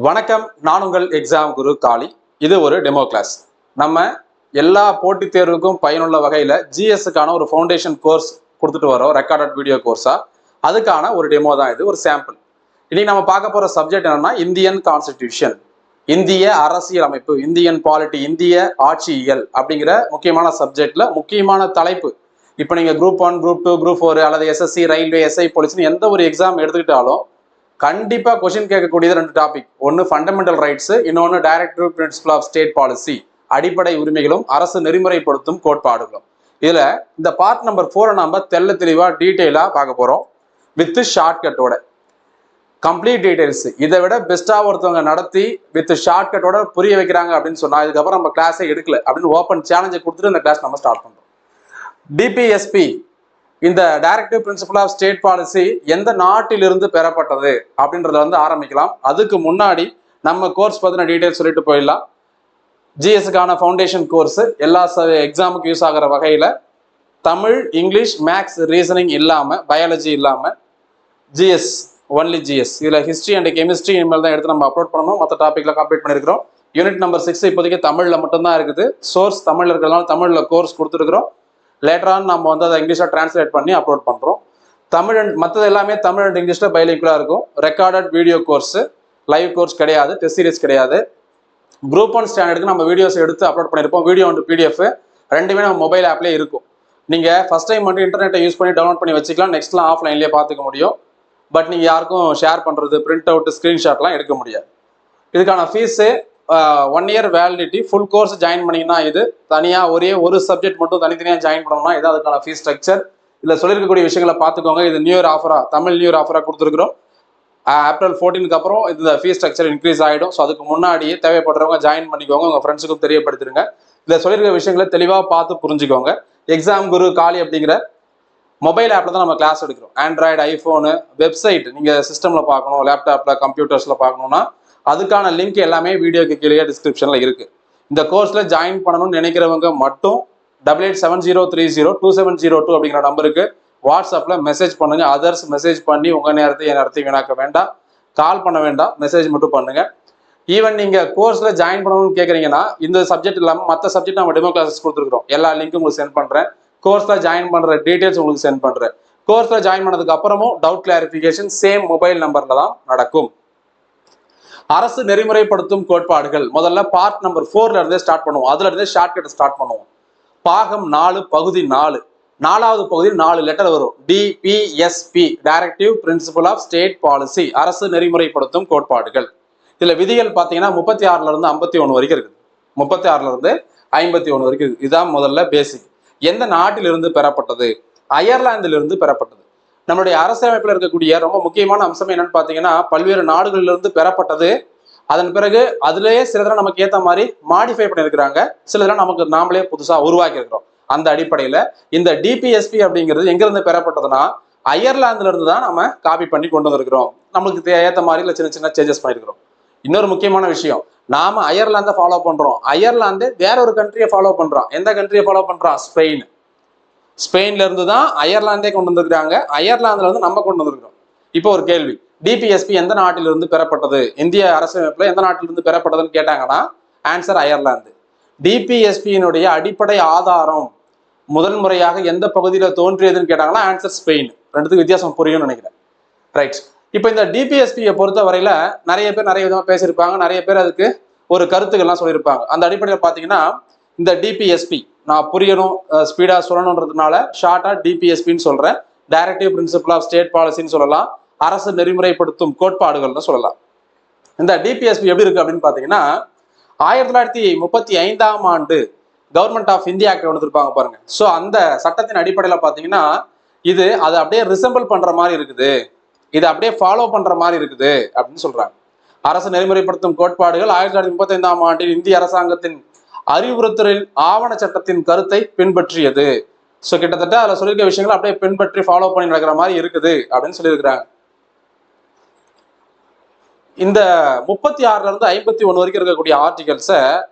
வணக்கம், நான் உங்கள் எக்ஸாம் குரு காளி. இது ஒரு டெமோ கிளாஸ். நம்ம எல்லா போட்டித் தேர்வுக்கும் பயனுள்ள வகையில் ஜிஎஸ்க்கான ஒரு ஃபவுண்டேஷன் கோர்ஸ் கொடுத்துட்டு வரோம், ரெக்கார்டட் வீடியோ கோர்ஸாக. அதுக்கான ஒரு டெமோ தான் இது, ஒரு சாம்பிள். இன்னைக்கு நம்ம பார்க்க போகிற சப்ஜெக்ட் என்னன்னா இந்தியன் கான்ஸ்டிடியூஷன், இந்திய அரசியல் அமைப்பு, இந்தியன் பாலிட்டி, இந்திய ஆட்சியியல் அப்படிங்கிற முக்கியமான சப்ஜெக்ட்ல முக்கியமான தலைப்பு. இப்போ நீங்கள் குரூப் 1, குரூப் 2, குரூப் 4 அல்லது எஸ்எஸ்சி, ரயில்வே, எஸ்ஐ, போலீஸ்னு எந்த ஒரு எக்ஸாம் எடுத்துக்கிட்டாலும் கண்டிப்பா கொஸ்டின் கேட்கக்கூடியது ரெண்டு டாபிக். ஒன்னு ஃபண்டமெண்டல் ரைட்ஸ், இன்னொன்னு directive principle of state policy, அடிப்படை உரிமைகளும் அரசு நெறிமுறைப்படுத்தும் கோட்பாடுகளும். இதுல இந்த பார்ட் நம்பர் 4 நம்ம தெள்ள தெளிவா டீட்டெயிலா பார்க்க போறோம், வித் ஷார்ட்கட்டோட கம்ப்ளீட் டீடைல்ஸ். இதை விட பெஸ்டா ஒருத்தவங்க நடத்தி வித் ஷார்ட்கட்டோட புரிய வைக்கிறாங்க அப்படின்னு சொன்னா இதுக்கப்புறம் நம்ம கிளாஸே எடுக்கல அப்படின்னு ஓப்பன் சேலஞ்சை கொடுத்துட்டு இந்த கிளாஸ் நம்ம ஸ்டார்ட் பண்றோம். டிபிஎஸ்பி, இந்த directive principle of state policy எந்த நாட்டிலிருந்து பெறப்பட்டது அப்படின்றத வந்து ஆரம்பிக்கலாம். அதுக்கு முன்னாடி நம்ம கோர்ஸ் பத்தின டீடைல்ஸ் சொல்லிட்டு போயிடலாம். ஜிஎஸ்க்கான ஃபவுண்டேஷன் கோர்ஸ் எல்லா எக்ஸாமுக்கு யூஸ் ஆகிற வகையில் தமிழ், இங்கிலீஷ், மேக்ஸ், ரீசனிங் இல்லாமல், பயாலஜி இல்லாமல் ஜிஎஸ், ஒன்லி ஜிஎஸ். இதில் ஹிஸ்ட்ரி அண்ட் கெமிஸ்ட்ரி இனிமேல் தான் எடுத்து நம்ம அப்லோட் பண்ணணும். மற்ற டாப்பிக்கில் கம்ப்ளீட் பண்ணியிருக்கிறோம். யூனிட் நம்பர் 6 இப்போதைக்கு தமிழில் மட்டும்தான் இருக்குது. சோர்ஸ் தமிழில் இருக்கிறதுனால தமிழில் கோர்ஸ் கொடுத்துருக்குறோம். லேட்டரான் நம்ம வந்து அதை இங்கிலீஷில் டிரான்ஸ்லேட் பண்ணி அப்லோட் பண்ணுறோம். தமிழ் அண்ட் மற்றது எல்லாமே தமிழ் அண்ட் இங்கிலீஷில் பைலிங்குலாக இருக்கும். Recorded video course, live course கிடையாது, டெஸ்ட் சீரிஸ் கிடையாது. குரூப் 1 ஸ்டாண்டர்டுக்கு நம்ம வீடியோஸ் எடுத்து அப்லோட் பண்ணியிருப்போம். வீடியோ அண்ட் பிடிஎஃப் ரெண்டுமே நம்ம மொபைல் ஆப்லேயே இருக்கும். நீங்கள் ஃபஸ்ட் டைம் மட்டும் இன்டர்நெட்டை யூஸ் பண்ணி டவுன்லோட் பண்ணி வச்சுக்கலாம். நெக்ஸ்ட்லாம் ஆஃப்லைன்லேயே பார்த்துக்க முடியும். பட் நீங்கள் யாருக்கும் ஷேர் பண்ணுறது, பிரிண்ட் அவுட், ஸ்க்ரீன்ஷாட்லாம் எடுக்க முடியாது. இதுக்கான fees 1 year validity. Full course join பண்ணிங்கன்னா இது, தனியாக ஒரே ஒரு சப்ஜெக்ட் மட்டும் தனித்தனியாக ஜாயின் பண்ணோம்னா இது அதுக்கான ஃபீஸ் ஸ்ட்ரக்சர். இதில் சொல்லியிருக்கக்கூடிய விஷயங்களை பார்த்துக்கோங்க. இது நியூ இயர் ஆஃபராக, தமிழ் நியூ இயர் ஆஃபராக கொடுத்துருக்குறோம். ஏப்ரல் 14க்கு அப்புறம் இந்த ஃபீஸ் ஸ்ட்ரக்சர் இன்க்ரீஸ் ஆகிடும். ஸோ அதுக்கு முன்னாடியே தேவைப்படுறவங்க ஜாயின் பண்ணிக்கோங்க, உங்கள் ஃப்ரெண்ட்ஸுக்கும் தெரியப்படுத்திடுங்க. இதில் சொல்லியிருக்க விஷயங்களை தெளிவாக பார்த்து புரிஞ்சுக்கோங்க. எக்ஸாம் குரு காளி அப்படிங்கிற மொபைல் ஆப்பில் தான் நம்ம கிளாஸ் எடுக்கிறோம். ஆண்ட்ராய்டு, ஐஃபோனு, வெப்சைட் நீங்கள் சிஸ்டமில் பார்க்கணும், லேப்டாப்பில், கம்ப்யூட்டர்ஸில் பார்க்கணுன்னா அதுக்கான லிங்க் எல்லாமே வீடியோக்கு கீழே டிஸ்கிரிப்ஷனில் இருக்குது. இந்த கோர்ஸில் ஜாயின் பண்ணணும்னு நினைக்கிறவங்க மட்டும் 8870302702 அப்படிங்கிற நம்பருக்கு வாட்ஸ்அப்பில் மெசேஜ் பண்ணுங்கள். அதர்ஸ் மெசேஜ் பண்ணி உங்கள் நேரத்தை என் நேரத்தை வீணாக்க வேண்டாம். கால் பண்ண வேண்டாம், மெசேஜ் மட்டும் பண்ணுங்கள். ஈவன் நீங்கள் கோர்ஸில் ஜாயின் பண்ணணும்னு கேட்குறீங்கன்னா இந்த சப்ஜெக்ட் இல்லாமல் மற்ற சப்ஜெக்ட் நம்ம டெமோ கிளாஸஸ் கொடுத்துருக்குறோம். எல்லா லிங்க்கும் உங்களுக்கு சென்ட் பண்ணுறேன். கோர்ஸில் ஜாயின் பண்ணுற டீட்டெயில்ஸ் உங்களுக்கு சென்ட் பண்ணுறேன். கோர்ஸில் ஜாயின் பண்ணதுக்கு அப்புறமும் டவுட் கிளாரிஃபிகேஷன் சேம் மொபைல் நம்பரில் தான் நடக்கும். அரசு நெறிமுறைப்படுத்தும் கோட்பாடுகள் முதல்ல பார்ட் நம்பர் 4ல இருந்தே ஸ்டார்ட் பண்ணுவோம். அதுல இருந்தே ஷார்ட்கட் ஸ்டார்ட் பண்ணுவோம். பாகம் 4, பகுதி 4, 4வது பகுதியில் 4 லெட்டர் வரும். DPSP, directive principle of state policy, அரசு நெறிமுறைப்படுத்தும் கோட்பாடுகள். இதுல விதிகள் பார்த்தீங்கன்னா 36ல இருந்து 51 வரைக்கும் இருக்குது. 36ல இருந்து 51 வரைக்கும் இருக்குது. இதுதான் முதல்ல பேசிக். எந்த நாட்டிலிருந்து பெறப்பட்டது? அயர்லாந்திலிருந்து பெறப்பட்டது. நம்மளுடைய அரசியலமைப்பில் இருக்கக்கூடிய ரொம்ப முக்கியமான அம்சம் என்னன்னு பார்த்தீங்கன்னா பல்வேறு நாடுகளிலிருந்து பெறப்பட்டது. அதன் பிறகு அதுலேயே சிலதெல்லாம் நமக்கு ஏற்ற மாதிரி மாடிஃபை பண்ணியிருக்கிறாங்க, சிலதெல்லாம் நமக்கு நாமளே புதுசாக உருவாக்கி இருக்கிறோம். அந்த அடிப்படையில் இந்த டிபிஎஸ்பி அப்படிங்கிறது எங்கிருந்து பெறப்பட்டதுன்னா அயர்லாந்துல இருந்து தான் நம்ம காப்பி பண்ணி கொண்டு வந்திருக்கிறோம். நம்மளுக்கு ஏற்ற மாதிரி இல்லை சின்ன சின்ன சேஞ்சஸ் பண்ணியிருக்கிறோம். இன்னொரு முக்கியமான விஷயம், நாம அயர்லாந்தை ஃபாலோ பண்றோம், அயர்லாந்து வேற ஒரு கண்ட்ரியை ஃபாலோ பண்றோம். எந்த கண்ட்ரியை ஃபாலோ பண்றோம்? ஸ்பெயின். ஸ்பெயின்ல இருந்து தான் அயர்லாந்தே கொண்டு வந்திருக்காங்க, அயர்லாந்துல இருந்து நம்ம கொண்டு வந்திருக்கிறோம். இப்போ ஒரு கேள்வி, டிபிஎஸ்பி எந்த நாட்டிலிருந்து பெறப்பட்டது, இந்திய அரசியலமைப்புல எந்த நாட்டிலிருந்து பெறப்பட்டதுன்னு கேட்டாங்கன்னா ஆன்சர் அயர்லாந்து. டிபிஎஸ்பியினுடைய அடிப்படை ஆதாரம் முதல் முறையாக எந்த பகுதியில தோன்றியதுன்னு கேட்டாங்கன்னா ஆன்சர் ஸ்பெயின். ரெண்டுத்துக்கு வித்தியாசம் புரியும்னு நினைக்கிறேன். ரைட். இப்போ இந்த டிபிஎஸ்பியை பொறுத்த வரையில நிறைய பேர் நிறைய விதமா பேசியிருப்பாங்க, நிறைய பேர் அதுக்கு ஒரு கருத்துக்கள்லாம் சொல்லியிருப்பாங்க. அந்த அடிப்படையில் பார்த்தீங்கன்னா இந்த டிபிஎஸ்பி நான் புரியணும், ஸ்பீடா சொல்லணுன்றதுனால ஷார்ட்டா டிபிஎஸ்பின்னு சொல்றேன். டைரக்டிவ் பிரின்சிபல் ஆஃப் ஸ்டேட் பாலிசின்னு சொல்லலாம், அரசு நெறிமுறைப்படுத்தும் கோட்பாடுகள்னு சொல்லலாம். இந்த டிபிஎஸ்பி எப்படி இருக்கு அப்படின்னு பாத்தீங்கன்னா 1935ஆம் ஆண்டு கவர்மெண்ட் ஆஃப் இந்தியா ஆக்ட் ஒன்று இருப்பாங்க பாருங்க. ஸோ அந்த சட்டத்தின் அடிப்படையில் பார்த்தீங்கன்னா இது அதை அப்படியே ரிசம்பிள் பண்ற மாதிரி இருக்குது, இதை அப்படியே ஃபாலோ பண்ற மாதிரி இருக்குது அப்படின்னு சொல்றாங்க. அரசு நெறிமுறைப்படுத்தும் கோட்பாடுகள் 1935ஆம் ஆண்டில் இந்திய அரசாங்கத்தின் அறிவுறுத்தலில் ஆவண சட்டத்தின் கருத்தை பின்பற்றியது. ஸோ கிட்டத்தட்ட அதில் சொல்லியிருக்க விஷயங்கள் அப்படியே பின்பற்றி ஃபாலோ பண்ணி நடக்கிற மாதிரி இருக்குது அப்படின்னு சொல்லியிருக்கிறாங்க. இந்த 36ல இருந்து 51 வரைக்கும் இருக்கக்கூடிய ஆர்டிகல்ஸை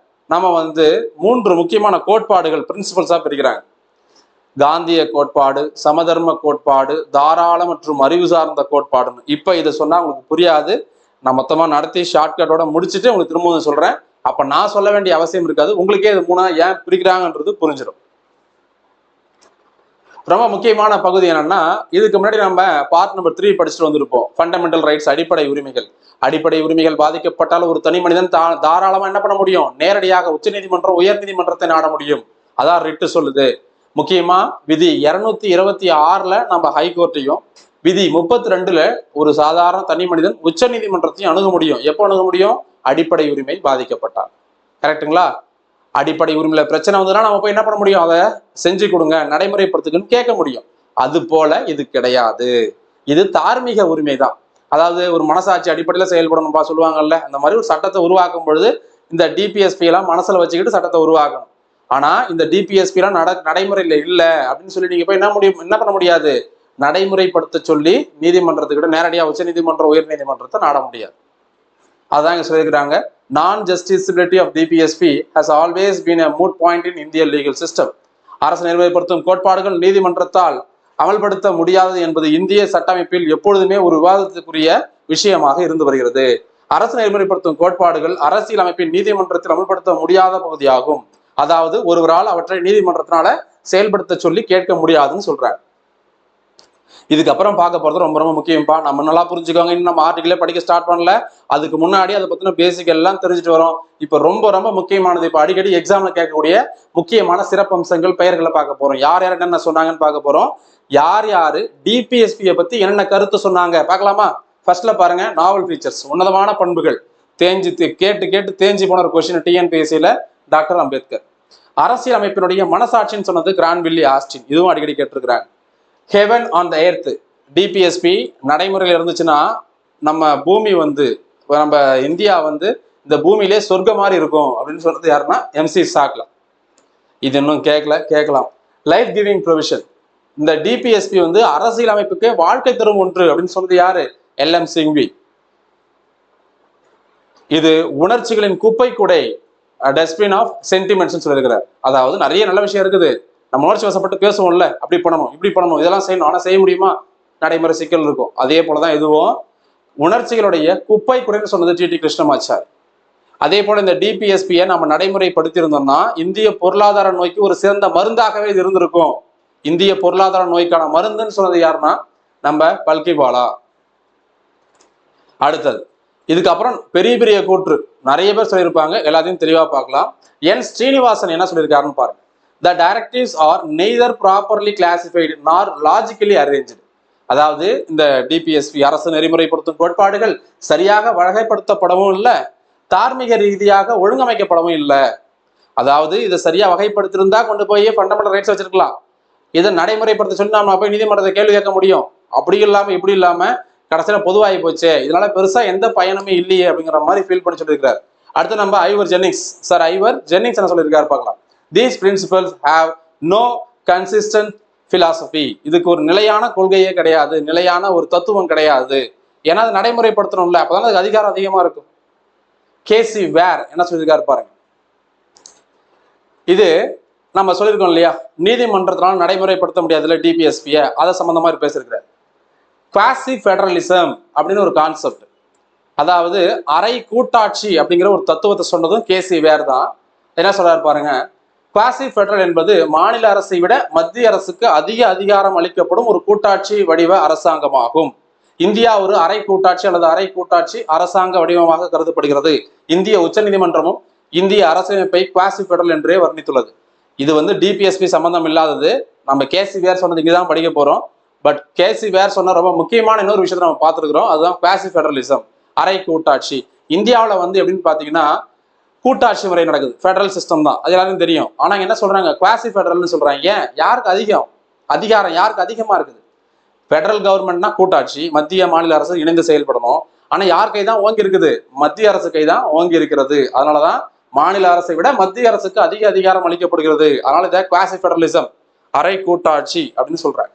நம்ம வந்து 3 முக்கியமான கோட்பாடுகள், பிரின்சிபல்ஸா பிரிக்கிறாங்க. காந்திய கோட்பாடு, சமதர்ம கோட்பாடு, தாராள மற்றும் அறிவு சார்ந்த கோட்பாடுன்னு. இப்ப இதை சொன்னா உங்களுக்கு புரியாது, நான் மொத்தமா நடத்தி ஷார்ட்கட்டோட முடிச்சுட்டு உங்களுக்கு திரும்பவும் சொல்றேன். அப்ப நான் சொல்ல வேண்டிய அவசியம் இருக்காது, உங்களுக்கே இது மூணா ஏன் பிரிக்கிறாங்கன்றது புரிஞ்சிடும். ரொம்ப முக்கியமான பகுதி என்னன்னா, இதுக்கு முன்னாடி நம்ம பார்ட் நம்பர் 3 படிச்சுட்டு வந்திருப்போம். ஃபண்டமெண்டல் ரைட்ஸ், அடிப்படை உரிமைகள். அடிப்படை உரிமைகள் பாதிக்கப்பட்டால் ஒரு தனி மனிதன் தாராளமா என்ன பண்ண முடியும், நேரடியாக உச்ச நீதிமன்றம், உயர் நீதிமன்றத்தை நாட முடியும். அதான் ரிட்டு சொல்லுது. முக்கியமா விதி 226ல நம்ம ஹைகோர்ட்டையும், விதி 32ல ஒரு சாதாரண தனி மனிதன் உச்ச நீதிமன்றத்தையும் அணுக முடியும். எப்போ அணுக முடியும்? அடிப்படை உரிமை பாதிக்கப்பட்டால். கரெக்டுங்களா? அடிப்படை உரிமையில பிரச்சனை வந்ததுன்னா நம்ம போய் என்ன பண்ண முடியும், அதை செஞ்சு கொடுங்க, நடைமுறைப்படுத்துக்குன்னு கேட்க முடியும். அது போல இது கிடையாது. இது தார்மீக உரிமை தான். அதாவது ஒரு மனசாட்சி அடிப்படையில செயல்படணும்பா சொல்லுவாங்கல்ல, அந்த மாதிரி ஒரு சட்டத்தை உருவாக்கும் பொழுது இந்த டிபிஎஸ்பி எல்லாம் மனசுல வச்சுக்கிட்டு சட்டத்தை உருவாக்கணும். ஆனா இந்த டிபிஎஸ்பி எல்லாம் நடைமுறையில இல்ல அப்படின்னு சொல்லி நீங்க போய் என்ன பண்ண முடியாது, நடைமுறைப்படுத்த சொல்லி நீதிமன்றத்துக்கிட்ட நேரடியாக உச்ச நீதிமன்றம், உயர் நீதிமன்றத்தை நாட முடியாது. அதான் இங்க சொல்லியிருக்கிறாங்க. நான் justiciability of DPSP has always been a moot point in Indian legal system. அரசு நெறிமுறைப்படுத்தும் கோட்பாடுகள் நீதிமன்றத்தால் அமல்படுத்த முடியாதது என்பது இந்திய சட்டமைப்பில் எப்பொழுதுமே ஒரு விவாதத்துக்குரிய விஷயமாக இருந்து வருகிறது. அரசு நெறிமுறைப்படுத்தும் கோட்பாடுகள் அரசியல் அமைப்பின் நீதிமன்றத்தில் அமல்படுத்த முடியாத பகுதியாகும். அதாவது ஒருவரால் அவற்றை நீதிமன்றத்தினால செயல்படுத்த சொல்லி கேட்க முடியாதுன்னு சொல்றாங்க. இதுக்கப்புறம் பார்க்க போறது ரொம்ப ரொம்ப முக்கியம்ப்பா. நம்ம நல்லா புரிஞ்சுக்கோங்க. இன்னும் நம்ம ஆர்டிகிளே படிக்க ஸ்டார்ட் பண்ணல. அதுக்கு முன்னாடி அதை பத்தின பேசிக் எல்லாம் தெரிஞ்சுட்டு வரோம். இப்ப ரொம்ப ரொம்ப முக்கியமானது, இப்ப அடிக்கடி எக்ஸாம்ல கேட்கக்கூடிய முக்கியமான சிறப்பம்சங்கள், பெயர்களை பார்க்க போறோம். யார் யார் என்னென்ன சொன்னாங்கன்னு பார்க்க போறோம். யார் யாரு டிபிஎஸ்பியை பத்தி என்னென்ன கருத்து சொன்னாங்க பார்க்கலாமா? ஃபர்ஸ்ட்ல பாருங்க, நாவல் ஃபீச்சர்ஸ், உன்னதமான பண்புகள். கேட்டு கேட்டு தேஞ்சி போன ஒரு கொஸ்டின் டிஎன்பிஎஸ்சியில டாக்டர் அம்பேத்கர். அரசியல் அமைப்பினுடைய மனசாட்சின்னு சொன்னது கிரான்வில்லி ஆஸ்டின். இதுவும் அடிக்கடி கேட்டிருக்கிறாங்க. Heaven on the earth, DPSP நடைமுறையில் இருந்துச்சுன்னா நம்ம பூமி வந்து, நம்ம இந்தியா வந்து இந்த பூமியிலே சொர்க்க மாதிரி இருக்கும் அப்படின்னு சொல்றது யாருன்னா எம்சி சாக்லா. இது இன்னும் கேட்கலாம். லைஃப் கிவிங் ப்ரொவிஷன், இந்த டிபிஎஸ்பி வந்து அரசியல் அமைப்புக்கு வாழ்க்கை தரும் ஒன்று அப்படின்னு சொல்றது யாரு? எல்எம் சிங்வி. இது உணர்ச்சிகளின் குப்பை கூடை, டஸ்ட்பின் ஆஃப் சென்டிமெண்ட்ஸ் சொல்லியிருக்கிறார். அதாவது நிறைய நல்ல விஷயம் இருக்குது, நம்ம உணர்ச்சி வசப்பட்டு பேசுவோம்ல, அப்படி பண்ணணும் இப்படி பண்ணணும் இதெல்லாம் செய்யணும், ஆனா செய்ய முடியுமா? நடைமுறை சிக்கல் இருக்கும். அதே போலதான் இதுவும் உணர்ச்சிகளுடைய குப்பை குறைன்னு சொன்னது டிடி கிருஷ்ணமாச்சாரி. அதே போல இந்த டிபிஎஸ்பியை நம்ம நடைமுறைப்படுத்தி இருந்தோம்னா இந்திய பொருளாதார நோய்க்கு ஒரு சிறந்த மருந்தாகவே இது இருந்திருக்கும். இந்திய பொருளாதார நோய்க்கான மருந்துன்னு சொன்னது யாருன்னா நம்ம பல்கிவாலா. அடுத்தது, இதுக்கப்புறம் பெரிய பெரிய கூற்று நிறைய பேர் சொல்லியிருப்பாங்க, எல்லாத்தையும் தெளிவா பார்க்கலாம். என் ஸ்ரீனிவாசன் என்ன சொல்லியிருக்காருன்னு பாருங்க. The directives are neither properly classified nor logically arranged. அதாவது இந்த டிபிஎஸ்பி அரசு நெறிமுறைப்படுத்தும் கோட்பாடுகள் சரியாக வகைப்படுத்தப்படவும் இல்லை, தார்மீக ரீதியாக ஒழுங்கமைக்கப்படவும் இல்லை. அதாவது இதை சரியா வகைப்படுத்திருந்தா கொண்டு போய் ஃபண்டமெண்டல் ரைட்ஸ் வச்சிருக்கலாம். இதை நடைமுறைப்படுத்த சொல்லி நம்ம போய் நீதிமன்றத்தை கேள்வி கேட்க முடியும். அப்படி இல்லாம இப்படி இல்லாம கடைசியில பொதுவாகி போச்சு, இதனால பெருசா எந்த பயனுமே இல்லையே அப்படிங்கிற மாதிரி ஃபீல் பண்ணி சொல்லியிருக்காரு. அடுத்து நம்ம ஐவர் ஜென்னிங்ஸ் என்ன சொல்லியிருக்காரு பார்க்கலாம். These principles have no consistent philosophy. இதுக்கு ஒரு நிலையான கொள்கையே கிடையாது, நிலையான ஒரு தத்துவம் கிடையாது. ஏன்னா அது நடைமுறைப்படுத்தணும்ல, அப்பதான் அதுக்கு அதிகாரம் அதிகமா இருக்கும். கேசி வேர் என்ன சொல்லியிருக்காரு பாருங்க. இது நம்ம சொல்லியிருக்கோம் இல்லையா, நீதிமன்றத்தினால நடைமுறைப்படுத்த முடியாதுல்ல டிபிஎஸ்பியை, அதை சம்பந்தமா பேசியிருக்கிறார். குவாசி ஃபெடரலிசம் அப்படின்னு ஒரு கான்செப்ட், அதாவது அரை கூட்டாட்சி அப்படிங்கிற ஒரு தத்துவத்தை சொன்னதும் கேசி வேர் தான். என்ன சொல்றாரு பாருங்க. குவாசி ஃபெடரல் என்பது மாநில அரசை விட மத்திய அரசுக்கு அதிக அதிகாரம் அளிக்கப்படும் ஒரு கூட்டாட்சி வடிவ அரசாங்கமாகும். இந்தியா ஒரு அரை கூட்டாட்சி அல்லது அரை கூட்டாட்சி அரசாங்க வடிவமாக கருதப்படுகிறது. இந்திய உச்ச நீதிமன்றமும் இந்திய அரசியலமைப்பை குவாசி ஃபெடரல் என்றே வர்ணித்துள்ளது. இது வந்து டிபிஎஸ்பி சம்பந்தம் இல்லாதது. நம்ம கேசி வேர் சொன்னது இங்கதான் படிக்க போறோம். பட் கேசி வேர் சொன்ன ரொம்ப முக்கியமான இன்னொரு விஷயத்தை நம்ம பார்த்துருக்கிறோம், அதுதான் குவாசி ஃபெடரலிசம், அரை கூட்டாட்சி. இந்தியாவில் வந்து எப்படின்னு பாத்தீங்கன்னா கூட்டாட்சி முறை நடக்குது, ஃபெடரல் சிஸ்டம் தான், அது எல்லாரும் தெரியும். ஆனா என்ன சொல்றாங்க, குவாசி ஃபெடரல்னு சொல்றாங்க. ஏன்? யாருக்கு அதிகாரம் யாருக்கு அதிகமா இருக்குது? ஃபெடரல் கவர்மெண்ட்னா கூட்டாட்சி, மத்திய மாநில அரசு இணைந்து செயல்படணும். ஆனா யார் கை தான் ஓங்கி இருக்குது? மத்திய அரசு கை தான் ஓங்கி இருக்கிறது. அதனாலதான் மாநில அரசை விட மத்திய அரசுக்கு அதிக அதிகாரம் அளிக்கப்படுகிறது. அதனால இதை குவாசி ஃபெடரலிசம், அரை கூட்டாட்சி அப்படின்னு சொல்றாங்க.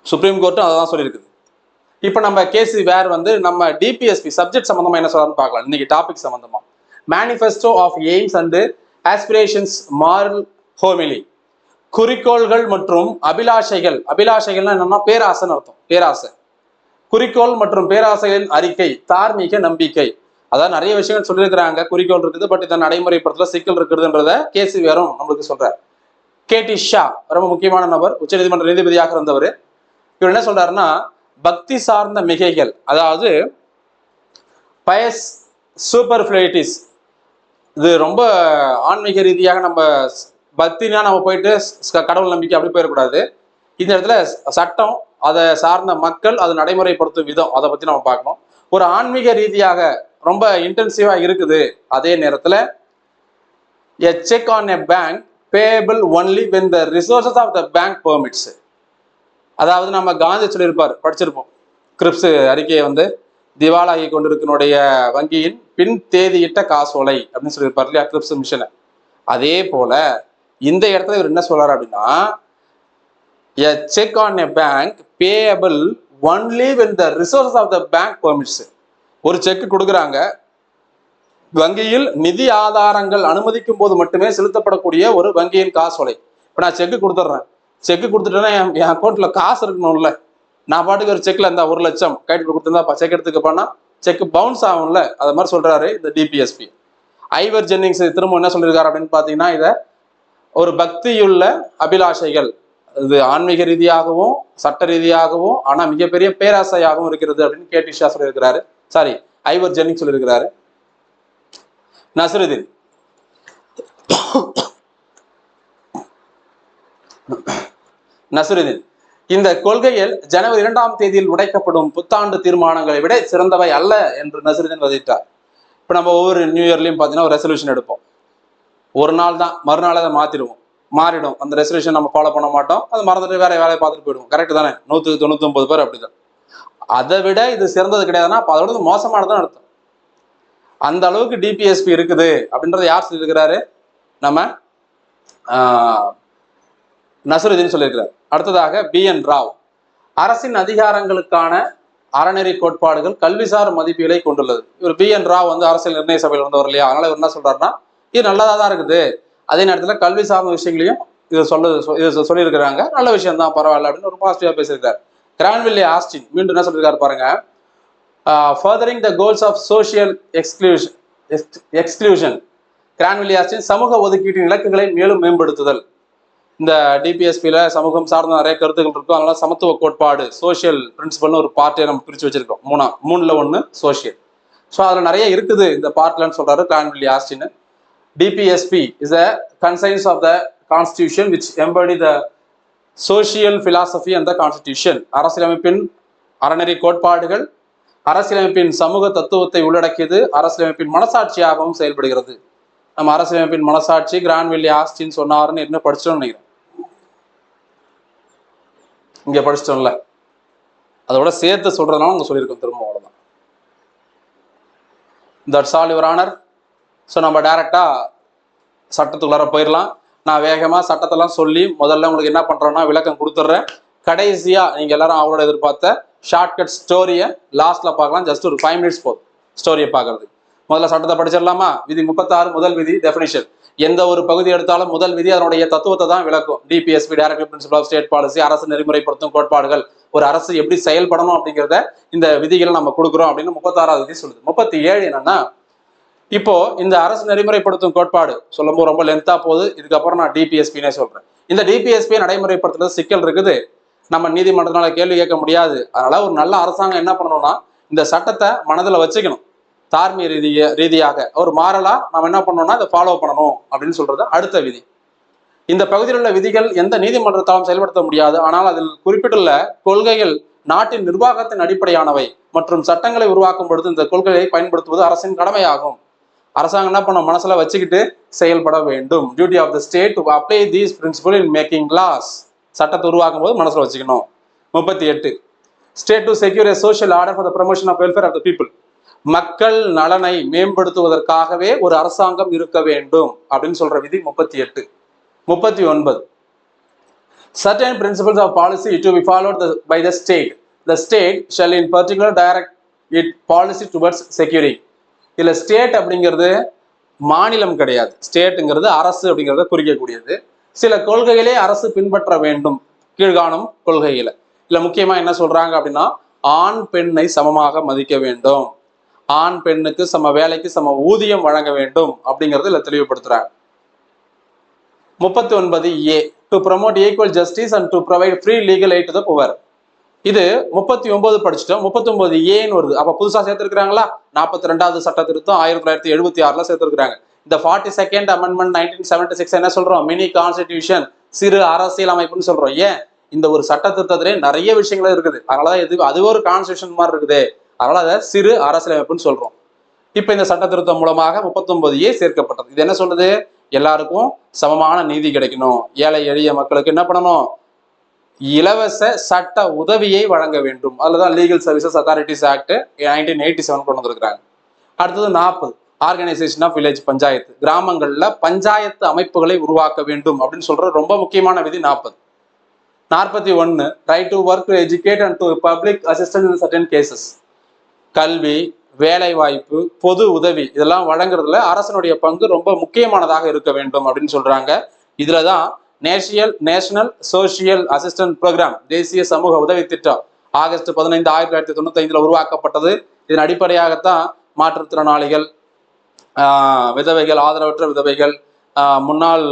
சுப்ரீம் கோர்ட்டும் அதான் சொல்லியிருக்குது. இப்போ நம்ம கேசி வேர் வந்து நம்ம டிபிஎஸ்பி சப்ஜெக்ட் சம்பந்தமா என்ன சொல்றாருன்னு பார்க்கலாம். இன்னைக்கு டாபிக் சம்பந்தமா manifesto of aims and aspirations moral homily, குறிக்கோள்கள் மற்றும் அபிலாஷைகள்னா என்னன்னா பேராசைன்னு அர்த்தம். பேராசை, குறிக்கோள் மற்றும் பேராசைகளின் அறிக்கை, தார்மீக நம்பிக்கை. அதாவது நிறைய விஷயங்கள் சொல்லியிருக்கிறாங்க. குறிக்கோள் இருக்குது, பட் இதை நடைமுறைப்படுத்தல சிக்கல் இருக்குதுன்றத கேசி வேறும் நம்மளுக்கு சொல்றாரு. கேடி ஷா ரொம்ப முக்கியமான நபர், உச்சநீதிமன்ற நீதிபதியாக இருந்தவர். இவர் என்ன சொல்றாருன்னா, பக்தி சார்ந்த மிகைகள், அதாவது பயஸ் சூப்பர்ஃப்ளூயிட்டிஸ், இது ரொம்ப ஆன்மீக ரீதியாக நம்ம பக்தினா நம்ம போயிட்டு கடவுள் நம்பிக்கை அப்படி போயிடக்கூடாது. இந்த இடத்துல சட்டம், அதை சார்ந்த மக்கள், அதை நடைமுறைப்படுத்தும் விதம், அதை பத்தி நம்ம பார்க்கணும். ஒரு ஆன்மீக ரீதியாக ரொம்ப இன்டென்சிவா இருக்குது. அதே நேரத்துல a check on a bank payable only when the resources of the bank permits. அதாவது நம்ம காந்தி சொல்லியிருப்பார், படிச்சிருப்போம், கிரிப்ஸ் அறிக்கையை வந்து திவாலாகி கொண்டிருக்கனுடைய வங்கியின் பின் தேதியிட்ட காசோலை அப்படின்னு சொல்லியிருப்பார் இல்லையா, கிரிப்ஸ் மிஷனை. அதே போல இந்த இடத்துல இவர் என்ன சொல்றாரு அப்படின்னா, a check on a bank payable only when the resources of the bank permits. ஒரு செக் கொடுக்குறாங்க, வங்கியில் நிதி ஆதாரங்கள் அனுமதிக்கும் போது மட்டுமே செலுத்தப்படக்கூடிய ஒரு வங்கியின் காசோலை. இப்போ நான் செக்கு கொடுத்துட்றேன், செக்கு கொடுத்துட்டேன்னா என் அக்கௌண்ட்ல காசு இருக்கணும்ல. நான் பாட்டுக்கு ஒரு செக்ல இருந்தா 1 லட்சம் கைட்டு கொடுத்துருந்தா செக் எடுத்துக்க போனா செக் பவுன்ஸ் ஆகும்ல. அது மாதிரி சொல்றாரு இந்த டிபிஎஸ்பி. ஐவர் ஜென்னிங்ஸ் திரும்ப என்ன சொல்லியிருக்காரு அப்படின்னு பாத்தீங்கன்னா, இதை ஒரு பக்தியுள்ள அபிலாஷைகள், இது ஆன்மீக ரீதியாகவும் சட்ட ரீதியாகவும் ஆனா மிகப்பெரிய பேராசையாகவும் இருக்கிறது அப்படின்னு கேடி ஷா சொல்லியிருக்கிறாரு. சாரி, ஐவர் ஜென்னிங்ஸ் சொல்லியிருக்கிறாரு. நஸ்ருதீன் நஸ்ருதீன் இந்த கொள்கையில் ஜனவரி 2ஆம் தேதியில் உடைக்கப்படும் புத்தாண்டு தீர்மானங்களை விட சிறந்தவை அல்ல என்று நஸ்ருதீன் வதித்தார். இப்ப நம்ம ஒவ்வொரு நியூ இயர்லயும் பாத்தீங்கன்னா ஒரு ரெசல்யூஷன் எடுப்போம், ஒரு நாள் தான், மறுநாள் அதை மாறிடும். அந்த ரெசல்யூஷன் நம்ம ஃபாலோ பண்ண மாட்டோம், அது மறந்துட்டு வேற வேலையை பார்த்துட்டு போயிடுவோம். கரெக்ட் தானே? 199 பேர் அப்படிதான். அதை விட இது சிறந்தது கிடையாதுன்னா அதோட மோசமானதான் அர்த்தம். அந்த அளவுக்கு டிபிஎஸ்பி இருக்குது அப்படின்றத யார் சொல்லியிருக்கிறாரு? நம்ம நஸ்ருதீன் சொல்லியிருக்கிறார். அடுத்ததாக BN ராவ், அரசின் அதிகாரங்களுக்கான அறநெறி கோட்பாடுகள் கல்விசார் மதிப்பீடுகளை கொண்டுள்ளது. இவர் BN ராவ் வந்து அரசியல் நிர்ணய சபையில் வந்தவர் இல்லையா, அதனால இவர் என்ன சொல்றாருன்னா, இது நல்லதா தான் இருக்குது, அதே நேரத்தில் கல்வி சார்ந்த விஷயங்களையும் இது சொல்லியிருக்கிறாங்க, நல்ல விஷயம் தான், பரவாயில்ல அப்படின்னு ஒரு பாசிட்டிவா பேசியிருக்காரு. கிரான்வில்லே ஆஸ்டின் மீண்டும் என்ன சொல்லியிருக்காரு பாருங்க, furthering the goals of social exclusion. Granville Austin சமூக ஒதுக்கீட்டின் இலக்குகளை மேலும் மேம்படுத்துதல். இந்த டிபிஎஸ்பியில சமூகம் சார்ந்த நிறைய கருத்துக்கள் இருக்கும், அதனால சமத்துவ கோட்பாடு, சோசியல் பிரின்சிபல்னு ஒரு பார்ட்டை நம்ம பிரிச்சு வச்சிருக்கோம். 3ல் 1 சோசியல். ஸோ அதுல நிறைய இருக்குது இந்த பார்ட்லன்னு சொல்றாரு Granville Austin. DPSP is a conscience of the constitution which embody the social philosophy and the constitution. அரசியலமைப்பின் அறநெறி கோட்பாடுகள் அரசியலமைப்பின் சமூக தத்துவத்தை உள்ளடக்கியது, அரசியலமைப்பின் மனசாட்சியாகவும் செயல்படுகிறது. நம்ம அரசியலமைப்பின் மனசாட்சி கிரான்வில்லே ஆஸ்டின் சொன்னாருன்னு என்ன படிச்சிட்டோம்னு நினைக்கிறேன், இங்க படிச்சிட்டோம்ல, அதோட சேர்த்து சொல்றதுனால அவங்க சொல்லியிருக்கோம் திரும்ப, அவ்வளவுதான். That's all your honour. So நம்ம டைரக்டா சட்டத்துக்குள்ளார போயிடலாம். நான் வேகமா சட்டத்தெல்லாம் சொல்லி முதல்ல உங்களுக்கு என்ன பண்றேன்னா விளக்கம் கொடுத்துட்றேன். கடைசியா நீங்க எல்லாரும் அவரோட எதிர்பார்த்த ஷார்ட்கட் ஸ்டோரியை லாஸ்ட்ல பார்க்கலாம். ஜஸ்ட் ஒரு 5 மினிட்ஸ் போதும் ஸ்டோரியை பார்க்கறது. முதல்ல சட்டத்தை படிச்சிடலாமா? விதி 36 முதல் விதி டெஃபினிஷன். எந்த ஒரு பகுதி எடுத்தாலும் முதல் விதி அதனுடைய தத்துவத்தை தான் விளக்கும். DPSP directive principle of state policy, அரசு நெறிமுறைப்படுத்தும் கோட்பாடுகள், ஒரு அரசு எப்படி செயல்படணும் அப்படிங்கிறத இந்த விதிகளை நம்ம கொடுக்குறோம் அப்படின்னு 36வது விதி சொல்லுது. 37 என்னன்னா, இப்போ இந்த அரசு நெறிமுறைப்படுத்தும் கோட்பாடு சொல்லும்போது ரொம்ப லென்த்தா போகுது, இதுக்கப்புறம் நான் டிபிஎஸ்பினே சொல்றேன். இந்த டிபிஎஸ்பியை நடைமுறைப்படுத்துறது சிக்கல் இருக்குது, நம்ம நீதிமன்றத்தினால கேள்வி கேட்க முடியாது. அதனால ஒரு நல்ல அரசாங்கம் என்ன பண்ணணும்னா இந்த சட்டத்தை மனதில் வச்சுக்கணும். தார்மீக ரீதியாக ஒரு மாறலா நம்ம என்ன பண்ணணும்னா இதை ஃபாலோ பண்ணணும் அப்படின்னு சொல்றது அடுத்த விதி. இந்த பகுதியில் உள்ள விதிகள் எந்த நீதிமன்றத்தாலும் செயல்படுத்த முடியாது, ஆனால் அதில் குறிப்பிட்டுள்ள கொள்கைகள் நாட்டின் நிர்வாகத்தின் அடிப்படையானவை மற்றும் சட்டங்களை உருவாக்கும் பொழுது இந்த கொள்கையை பயன்படுத்துவது அரசின் கடமையாகும். அரசாங்கம் என்ன பண்ணும், மனசுல வச்சுக்கிட்டு செயல்பட வேண்டும். Duty of the state to apply these principle in making laws. சட்டத்தை உருவாக்கும் போது மனசுல வச்சுக்கணும். 38 state to secure a social order for the promotion of welfare of the people. மக்கள் நலனை மேம்படுத்துவதற்காகவே ஒரு அரசாங்கம் இருக்க வேண்டும் அப்படின்னு சொல்ற விதி 38. 39 certain principles of policy to be followed by the state. The state shall in particular direct its policy towards securing. இதுல ஸ்டேட் அப்படிங்கிறது மாநிலம் கிடையாது, ஸ்டேட்டுங்கிறது அரசு அப்படிங்கிறத குறிக்கக்கூடியது. சில கொள்கைகளே அரசு பின்பற்ற வேண்டும் கீழ்காணும் கொள்கைகளை. இல்ல முக்கியமா என்ன சொல்றாங்க அப்படின்னா, ஆண் பெண்ணை சமமாக மதிக்க வேண்டும், ஆண் பெண்ணுக்கு சம வேலைக்கு சம ஊதியம் வழங்க வேண்டும் அப்படிங்கறது இதுல தெளிவுபடுத்துறாங்க. 39A to promote equal justice and to provide free legal eight to the poor. இது 39 படிச்சுட்டோம், 39A வருது. அப்ப புதுசா சேர்த்திருக்கிறாங்களா? 42வது சட்ட திருத்தம் 1976ல சேர்த்திருக்கிறாங்க. இந்த 42nd அமெண்ட்மெண்ட் 1976 என்ன சொல்றோம்? மினி கான்ஸ்டிடியூஷன், சிறு அரசியல் அமைப்புன்னு சொல்றோம். ஏன்? இந்த ஒரு சட்ட திருத்தத்திலே நிறைய விஷயங்கள் இருக்குது, அதனாலதான் அது ஒரு கான்ஸ்டிடியூஷன் மாதிரி இருக்குது, அதனால அதை சிறு அரசியல் அமைப்புன்னு சொல்றோம். இப்ப இந்த சட்ட திருத்தம் மூலமாக 39A சேர்க்கப்பட்டது. இது என்ன சொல்லுது? எல்லாருக்கும் சமமான நீதி கிடைக்கணும், ஏழை எளிய மக்களுக்கு என்ன பண்ணணும்? இலவச சட்ட உதவியை வழங்க வேண்டும். அதுலதான் லீகல் சர்வீசஸ் அத்தாரிட்டிஸ் ஆக்ட் 1987 கொண்டு வந்திருக்கிறாங்க. அடுத்தது 40 ஆர்கனைசேஷன் ஆஃப் வில்லேஜ் பஞ்சாயத்து, கிராமங்கள்ல பஞ்சாயத்து அமைப்புகளை உருவாக்க வேண்டும் அப்படின்னு சொல்ற ரொம்ப முக்கியமான விதி 40. 41 right to work to educate and to public assistance in certain cases, கல்வி, வேலை வாய்ப்பு, பொது உதவி இதெல்லாம் வழங்குறதுல அரசனுடைய பங்கு ரொம்ப முக்கியமானதாக இருக்க வேண்டும் அப்படின்னு சொல்றாங்க. இதுலதான் நேஷனல் சோசியல் அசிஸ்டன்ட் ப்ரோக்ராம், தேசிய சமூக உதவி திட்டம் ஆகஸ்ட் 15 1995 உருவாக்கப்பட்டது. இதன் அடிப்படையாகத்தான் மாற்றுத்திறனாளிகள், விதவைகள், ஆதரவற்ற விதவைகள், முன்னாள்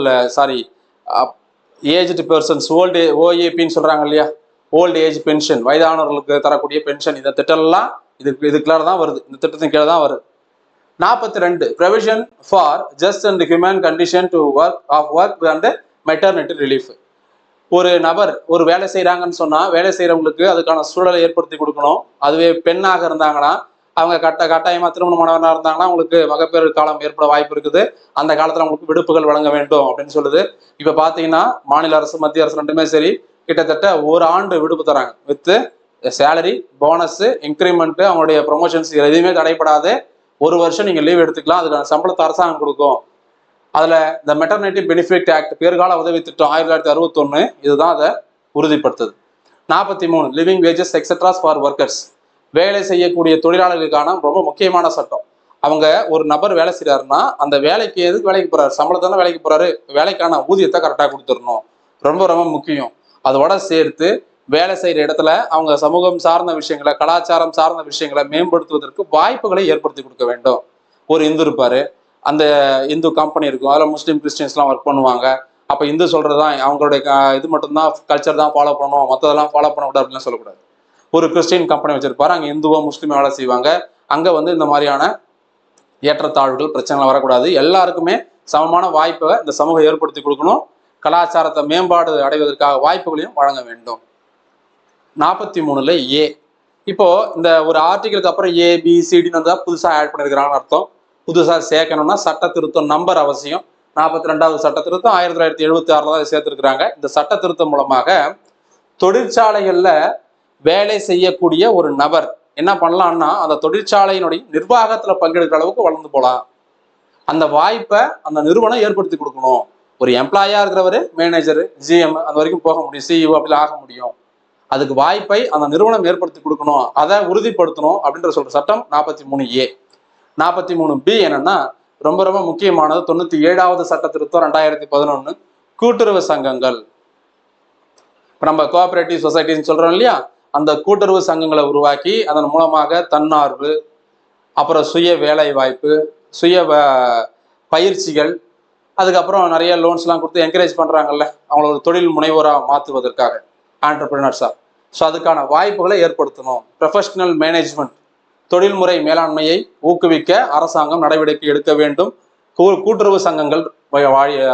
ஏஜ்டு பர்சன்ஸ், ஓஏபின்னு சொல்றாங்க இல்லையா, ஓல்டு ஏஜ் பென்ஷன், வயதானவர்களுக்கு தரக்கூடிய பென்ஷன், இந்த திட்டம் எல்லாம் இதுக்குள்ள தான் வருது, இந்த திட்டத்தின் கீழே தான் வருது. 42 provision for just and human condition to work and maternity relief. ஒரு நபர் ஒரு வேலை செய்யறாங்கன்னு சொன்னா வேலை செய்யறவங்களுக்கு அதுக்கான சூழலை ஏற்படுத்தி கொடுக்கணும். அதுவே பெண்ணாக இருந்தாங்கன்னா அவங்க கட்டாயமா திருமணமானவராக இருந்தாங்கன்னா அவங்களுக்கு மகப்பேறு காலம் ஏற்பட வாய்ப்பு இருக்குது, அந்த காலத்துல அவங்களுக்கு விடுப்புகள் வழங்க வேண்டும் அப்படின்னு சொல்லுது. இப்ப பாத்தீங்கன்னா மாநில அரசு மத்திய அரசு ரெண்டுமே சரி கிட்டத்தட்ட ஒரு ஆண்டு விடுப்பு தராங்க, வித் சேலரி, போனஸ், இன்கிரிமெண்ட், அவங்களுடைய ப்ரொமோஷன்ஸ் எதுவுமே தடைப்படாது. ஒரு வருஷம் நீங்க லீவ் எடுத்துக்கலாம், அதுக்கான சம்பளத்தை அரசாங்கம் கொடுக்கும். அதுல இந்த மெட்டர்னிட்டி பெனிஃபிட் ஆக்ட், பேறுகால உதவி திட்டம் 1961 இதுதான் அதை உறுதிப்படுத்துது. 43 living wages etceteras for workers, வேலை செய்யக்கூடிய தொழிலாளர்களுக்கான ரொம்ப முக்கியமான சட்டம். அவங்க ஒரு நபர் வேலை செய்யறாருன்னா அந்த வேலைக்கு எதுக்கு வேலைக்கு போறாரு? சம்பளத்தான வேலைக்கு போறாரு, வேலைக்கான ஊதியத்தை கரெக்டாக கொடுத்துடணும், ரொம்ப ரொம்ப முக்கியம். அதோட சேர்த்து வேலை செய்யற இடத்துல அவங்க சமூகம் சார்ந்த விஷயங்களை, கலாச்சாரம் சார்ந்த விஷயங்களை மேம்படுத்துவதற்கு வாய்ப்புகளை ஏற்படுத்தி கொடுக்க வேண்டும். ஒரு இந்து இருப்பாரு, அந்த இந்து கம்பெனி இருக்கும், அதில் முஸ்லீம் கிறிஸ்டியன்ஸ்லாம் ஒர்க் பண்ணுவாங்க. அப்போ இந்து சொல்றதுதான் அவங்களுடைய இது மட்டும்தான் கல்ச்சர் தான் ஃபாலோ பண்ணணும், மற்றதெல்லாம் ஃபாலோ பண்ணக்கூடாது அப்படின்னு சொல்லக்கூடாது. ஒரு கிறிஸ்டியன் கம்பெனி வச்சிருப்பாரு, அங்கே இந்துவோ முஸ்லீமோ வேலை செய்வாங்க. அங்கே இந்த மாதிரியான ஏற்றத்தாழ்வுகள் பிரச்சனைகள் வரக்கூடாது, எல்லாருக்குமே சமமான வாய்ப்பை இந்த சமூகம் ஏற்படுத்தி கொடுக்கணும். கலாச்சாரத்தை மேம்பாடு அடைவதற்காக வாய்ப்புகளையும் வழங்க வேண்டும். 43 A. இப்போ இந்த ஒரு ஆர்டிகிளுக்கு அப்புறம் ABCDன்னு வந்தா புதுசா ஆட் பண்ணிருக்கிறாங்கன்னு அர்த்தம். புதுசா சேர்க்கணும்னா சட்ட திருத்தம் நம்பர் அவசியம். 42வது சட்ட திருத்தம் 1976 தான் சேர்த்திருக்கிறாங்க. இந்த சட்ட திருத்தம் மூலமாக தொழிற்சாலைகள்ல வேலை செய்யக்கூடிய ஒரு நபர் என்ன பண்ணலாம்னா அந்த தொழிற்சாலையினுடைய நிர்வாகத்துல பங்கெடுக்கிற அளவுக்கு வளர்ந்து போலாம். அந்த வாய்ப்பை அந்த நிறுவனம் ஏற்படுத்தி கொடுக்கணும். ஒரு எம்ப்ளாயா இருக்கிறவரு மேனேஜர், GM அந்த வரைக்கும் போக முடியும், CEO அப்படிலாம் ஆக முடியும். அதுக்கு வாய்ப்பை அந்த நிறுவனம் ஏற்படுத்தி கொடுக்கணும், அதை உறுதிப்படுத்தணும் அப்படின்ற சொல்ற சட்டம் 43A. 43B என்னன்னா ரொம்ப ரொம்ப முக்கியமானது, 97வது சட்ட திருத்தம் 2011 கூட்டுறவு சங்கங்கள். இப்போ நம்ம கோஆபரேட்டிவ் சொசைட்டின்னு சொல்றோம் இல்லையா, அந்த கூட்டுறவு சங்கங்களை உருவாக்கி அதன் மூலமாக தன்னார்வு, அப்புறம் சுய வேலை வாய்ப்பு, சுய பயிற்சிகள், அதுக்கப்புறம் நிறைய லோன்ஸ்லாம் கொடுத்து என்கரேஜ் பண்றாங்கல்ல அவங்கள ஒரு தொழில் முனைவோராக மாற்றுவதற்காக, ஆண்டர்பிரினர்ஸா. ஸோ அதுக்கான வாய்ப்புகளை ஏற்படுத்தணும். ப்ரொஃபஷனல் மேனேஜ்மெண்ட், தொழில்முறை மேலாண்மையை ஊக்குவிக்க அரசாங்கம் நடவடிக்கை எடுக்க வேண்டும் கூட்டுறவு சங்கங்கள்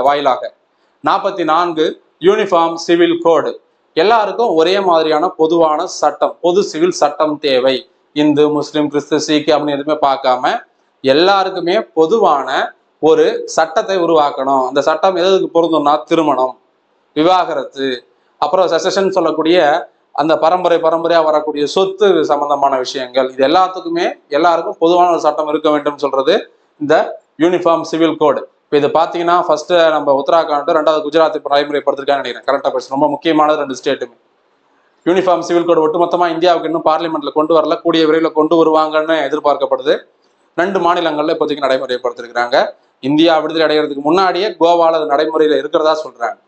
வாயிலாக. 44 யூனிஃபார்ம் சிவில் கோடு, எல்லாருக்கும் ஒரே மாதிரியான பொதுவான சட்டம், பொது சிவில் சட்டம் தேவை. இந்து, முஸ்லிம், கிறிஸ்து, சீக்கு அப்படின்னு எதுவுமே பார்க்காம எல்லாருக்குமே பொதுவான ஒரு சட்டத்தை உருவாக்கணும். அந்த சட்டம் எதுக்கு பொருந்தும்னா திருமணம், விவாகரத்து, அப்புறம் செசன் சொல்லக்கூடிய அந்த பரம்பரையா வரக்கூடிய சொத்து சம்பந்தமான விஷயங்கள், இது எல்லாத்துக்குமே எல்லாருக்கும் பொதுவான ஒரு சட்டம் இருக்க வேண்டும் சொல்றது இந்த யூனிஃபார்ம் சிவில் கோடு. இப்போ இது பார்த்தீங்கன்னா ஃபர்ஸ்ட் நம்ம உத்தராகண்ட், 2வது குஜராத் இப்போ நடைமுறைப்படுத்திருக்கான்னு நினைக்கிறேன். கரெக்டாக பேச ரொம்ப முக்கியமானது 2 ஸ்டேட்டுமே. யூனிஃபார்ம் சிவில் கோடு ஒட்டுமொத்தமா இந்தியாவுக்கு இன்னும் பார்லிமெண்ட்ல கொண்டு வரல, கூடிய விரைவில் கொண்டு வருவாங்கன்னு எதிர்பார்க்கப்படுது. 2 மாநிலங்கள்ல இப்போதைக்கு நடைமுறைப்படுத்திருக்கிறாங்க. இந்தியா விடுதலை அடைகிறதுக்கு முன்னாடியே கோவால நடைமுறையில இருக்கிறதா சொல்றாங்க.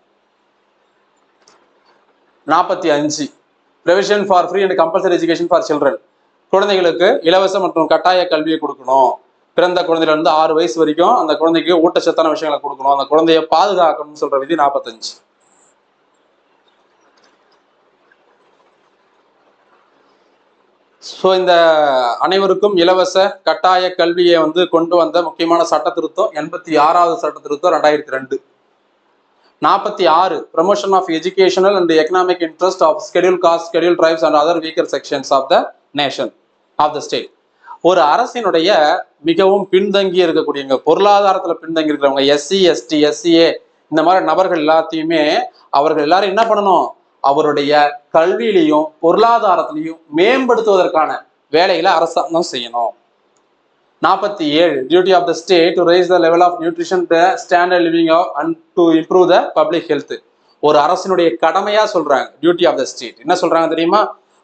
45 provision for free and compulsory education for children, குழந்தைகளுக்கு இலவச மற்றும் கட்டாய கல்வியை கொடுக்கணும். பிறந்த குழந்தையில இருந்து 6 வயசு வரைக்கும் அந்த குழந்தைக்கு ஊட்டச்சத்தான விஷயங்களை கொடுக்கணும், அந்த குழந்தைய பாதுகாக்கணும்னு சொல்ற விதி 45. ஸோ இந்த அனைவருக்கும் இலவச கட்டாய கல்வியை வந்து கொண்டு வந்த முக்கியமான சட்ட திருத்தம் 86வது சட்ட திருத்தம் 2002. 46 promotion of educational and economic interest of schedule caste, schedule tribes and other weaker sections of the nation of the state. ஒரு அரசினுடைய மிகவும் பின்தங்கி இருக்கக்கூடியவங்க, பொருளாதாரத்தில் பின்தங்கி இருக்கிறவங்க, எஸ்சி எஸ்டி எஸ்சிஏ இந்த மாதிரி நபர்கள் எல்லாத்தையுமே அவர்கள் எல்லாரும் என்ன பண்ணணும், அவருடைய கல்வியிலையும் பொருளாதாரத்திலையும் மேம்படுத்துவதற்கான வேலைகளை அரசாங்கம் செய்யணும். 47 duty of the state to raise the level of nutrition standard living and to improve the public health. ஒரு அரசினுடைய கடமையா சொல்றாங்க டியூட்டி ஆஃப் த ஸ்டேட். என்ன சொல்றாங்க தெரியுமா,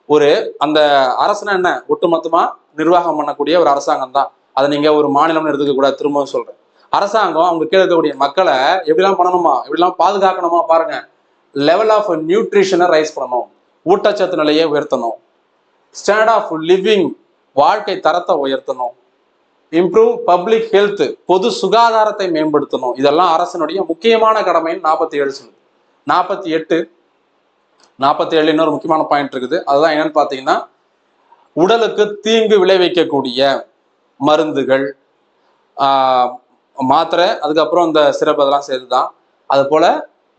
ஒரு அந்த அரசுனா என்ன, ஒட்டுமொத்தமா நிர்வாகம் பண்ணக்கூடிய ஒரு அரசாங்கம் தான். அதை நீங்க ஒரு மாநிலம்னு எடுத்துக்க கூடாது. திரும்பவும் சொல்றேன், அரசாங்கம் அவங்க கீழே இருக்கக்கூடிய மக்களை எப்படிலாம் பண்ணணுமா, எப்படிலாம் பாதுகாக்கணுமா பாருங்க. லெவல் ஆஃப் நியூட்ரிஷனை ரைஸ் பண்ணணும், ஊட்டச்சத்து நிலையை உயர்த்தணும், ஸ்டாண்டர்ட் ஆஃப் லிவிங் வாழ்க்கை தரத்தை உயர்த்தணும், இம்ப்ரூவ் பப்ளிக் ஹெல்த் பொது சுகாதாரத்தை மேம்படுத்தணும். இதெல்லாம் அரசனுடைய முக்கியமான கடமைன்னு 47 சொல்லுது. 47 இன்னொரு முக்கியமான பாயிண்ட் இருக்குது. அதுதான் என்னன்னு பார்த்தீங்கன்னா, உடலுக்கு தீங்கு விளைவிக்கக்கூடிய மருந்துகள், மாத்திரை, அதுக்கப்புறம் இந்த சிறப்பு அதெல்லாம் சேர்த்துதான். அது போல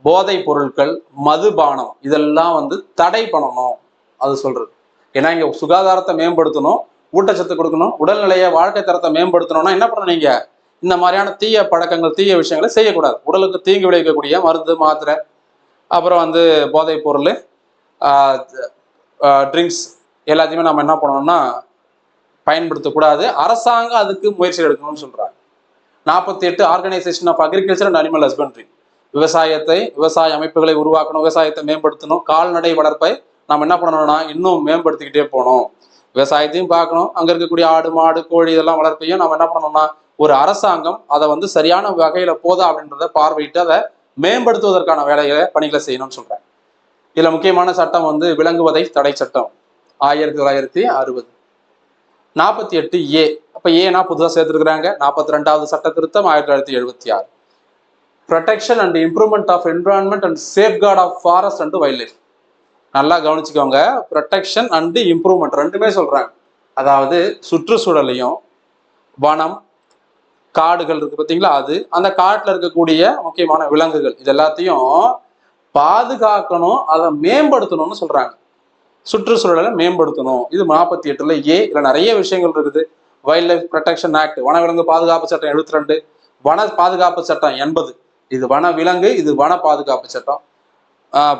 போதை பொருட்கள், மதுபானம் இதெல்லாம் வந்து தடை பண்ணணும் அது சொல்றது. ஏன்னா இங்க சுகாதாரத்தை மேம்படுத்தணும், ஊட்டச்சத்து கொடுக்கணும், உடல்நிலையை வாழ்க்கை தரத்தை மேம்படுத்தணும்னா என்ன பண்ணணும், நீங்க இந்த மாதிரியான தீய பழக்கங்கள் தீய விஷயங்களை செய்யக்கூடாது. உடலுக்கு தீங்கு விளைவிக்கக்கூடிய மருந்து மாத்திரை, அப்புறம் வந்து போதை பொருள், ட்ரிங்க்ஸ் எல்லாத்தையுமே நம்ம என்ன பண்ணணும்னா பயன்படுத்தக்கூடாது. அரசாங்கம் அதுக்கு முயற்சி எடுக்கணும்னு சொல்றாங்க. 48 organisation of agriculture and animal husbandry, விவசாய அமைப்புகளை உருவாக்கணும், விவசாயத்தை மேம்படுத்தணும், கால்நடை வளர்ப்பை நம்ம என்ன பண்ணணும்னா இன்னும் மேம்படுத்திக்கிட்டே போகணும். விவசாயத்தையும் பார்க்கணும், அங்க இருக்கக்கூடிய ஆடு மாடு கோழி இதெல்லாம் வளர்ப்பையும் நம்ம என்ன பண்ணணும்னா ஒரு அரசாங்கம் அதை வந்து சரியான வகையில போதா அப்படின்றத பார்வையிட்டு அதை மேம்படுத்துவதற்கான வேலைகளை பணிகளை செய்யணும்னு சொல்றாங்க. இதுல முக்கியமான சட்டம் வந்து விலங்குவதை தடை சட்டம் 1960. 48 ஏ, அப்ப ஏனா புதுசாக சேர்த்துருக்குறாங்க. 42வது சட்ட திருத்தம் 1976. Protection and improvement of environment and safeguard of forest and wild life. நல்லா கவனிச்சுக்கோங்க, ப்ரொடெக்ஷன் அண்ட் இம்ப்ரூவ்மெண்ட் ரெண்டுமே சொல்றாங்க. அதாவது சுற்றுச்சூழலையும், வனம் காடுகள் இருக்கு பார்த்தீங்களா, அது அந்த காட்டுல இருக்கக்கூடிய முக்கியமான விலங்குகள் இது எல்லாத்தையும் பாதுகாக்கணும், அதை மேம்படுத்தணும்னு சொல்றாங்க. சுற்றுச்சூழலை மேம்படுத்தணும். இது 48 ஏ. இதுல நிறைய விஷயங்கள் இருக்குது. வைல்ட் லைஃப் ப்ரொடெக்ஷன் ஆக்ட், வனவிலங்கு பாதுகாப்பு சட்டம் 72, வன பாதுகாப்பு சட்டம் 80, இது வன விலங்கு, இது வன பாதுகாப்பு சட்டம்.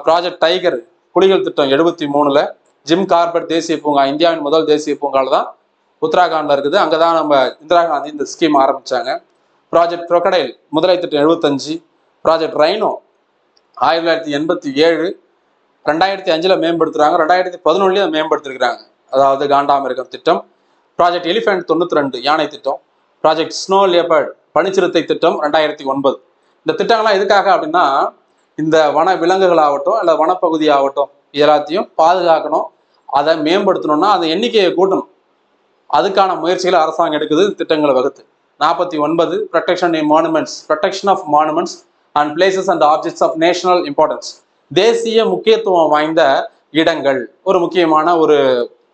ப்ராஜெக்ட் டைகர் புலிகள் திட்டம் 73ல, ஜிம் கார்பெட் தேசிய பூங்கா இந்தியாவின் முதல் தேசிய பூங்கால தான் உத்தராகண்ட்ல இருக்குது. அங்கதான் நம்ம இந்திரா காந்தி இந்த ஸ்கீம் ஆரம்பிச்சாங்க. ப்ராஜெக்ட் crocodile முதலை திட்டம் 75, ப்ராஜெக்ட் ரைனோ 1987, 2005 மேம்படுத்துறாங்க, 2011 மேம்படுத்திருக்கிறாங்க. அதாவது காண்டாமிருகம் திட்டம். ப்ராஜெக்ட் எலிஃபென்ட் 92 யானை திட்டம். ப்ராஜெக்ட் ஸ்னோ லியோபர்ட் பனிச்சிறுத்தை திட்டம் 2009. இந்த திட்டங்கள்லாம் எதுக்காக அப்படின்னா, இந்த வன விலங்குகள் ஆகட்டும் இல்லை வனப்பகுதி ஆகட்டும் எல்லாத்தையும் பாதுகாக்கணும், அதை மேம்படுத்தணும்னா அந்த எண்ணிக்கையை கூட்டணும். அதுக்கான முயற்சிகளை அரசாங்கம் எடுக்குது, திட்டங்களை வகுத்து. 49 protection monuments, protection of monuments and places and objects of national importance, தேசிய முக்கியத்துவம் வாய்ந்த இடங்கள், ஒரு முக்கியமான ஒரு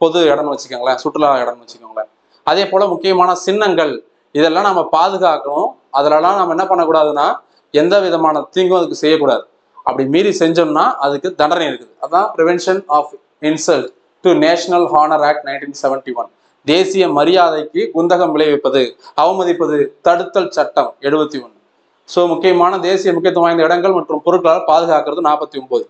பொது இடம்னு வச்சுக்கோங்களேன், சுற்றுலா இடம்னு வச்சுக்கோங்களேன். அதே போல முக்கியமான சின்னங்கள் இதெல்லாம் நம்ம பாதுகாக்கணும். அதிலெல்லாம் நம்ம என்ன பண்ணக்கூடாதுன்னா எந்த விதமான தீங்கும் அதுக்கு செய்யக்கூடாது. அப்படி மீறி செஞ்சோம்னா அதுக்கு தண்டனை இருக்குது. அதான் prevention of insult to national honour act 1971, தேசிய மரியாதைக்கு குந்தகம் விளைவிப்பது அவமதிப்பது தடுத்தல் சட்டம் 71. ஸோ முக்கியமான தேசிய முக்கியத்துவம் வாய்ந்த இடங்கள் மற்றும் பொருட்களால் பாதுகாக்கிறது 49.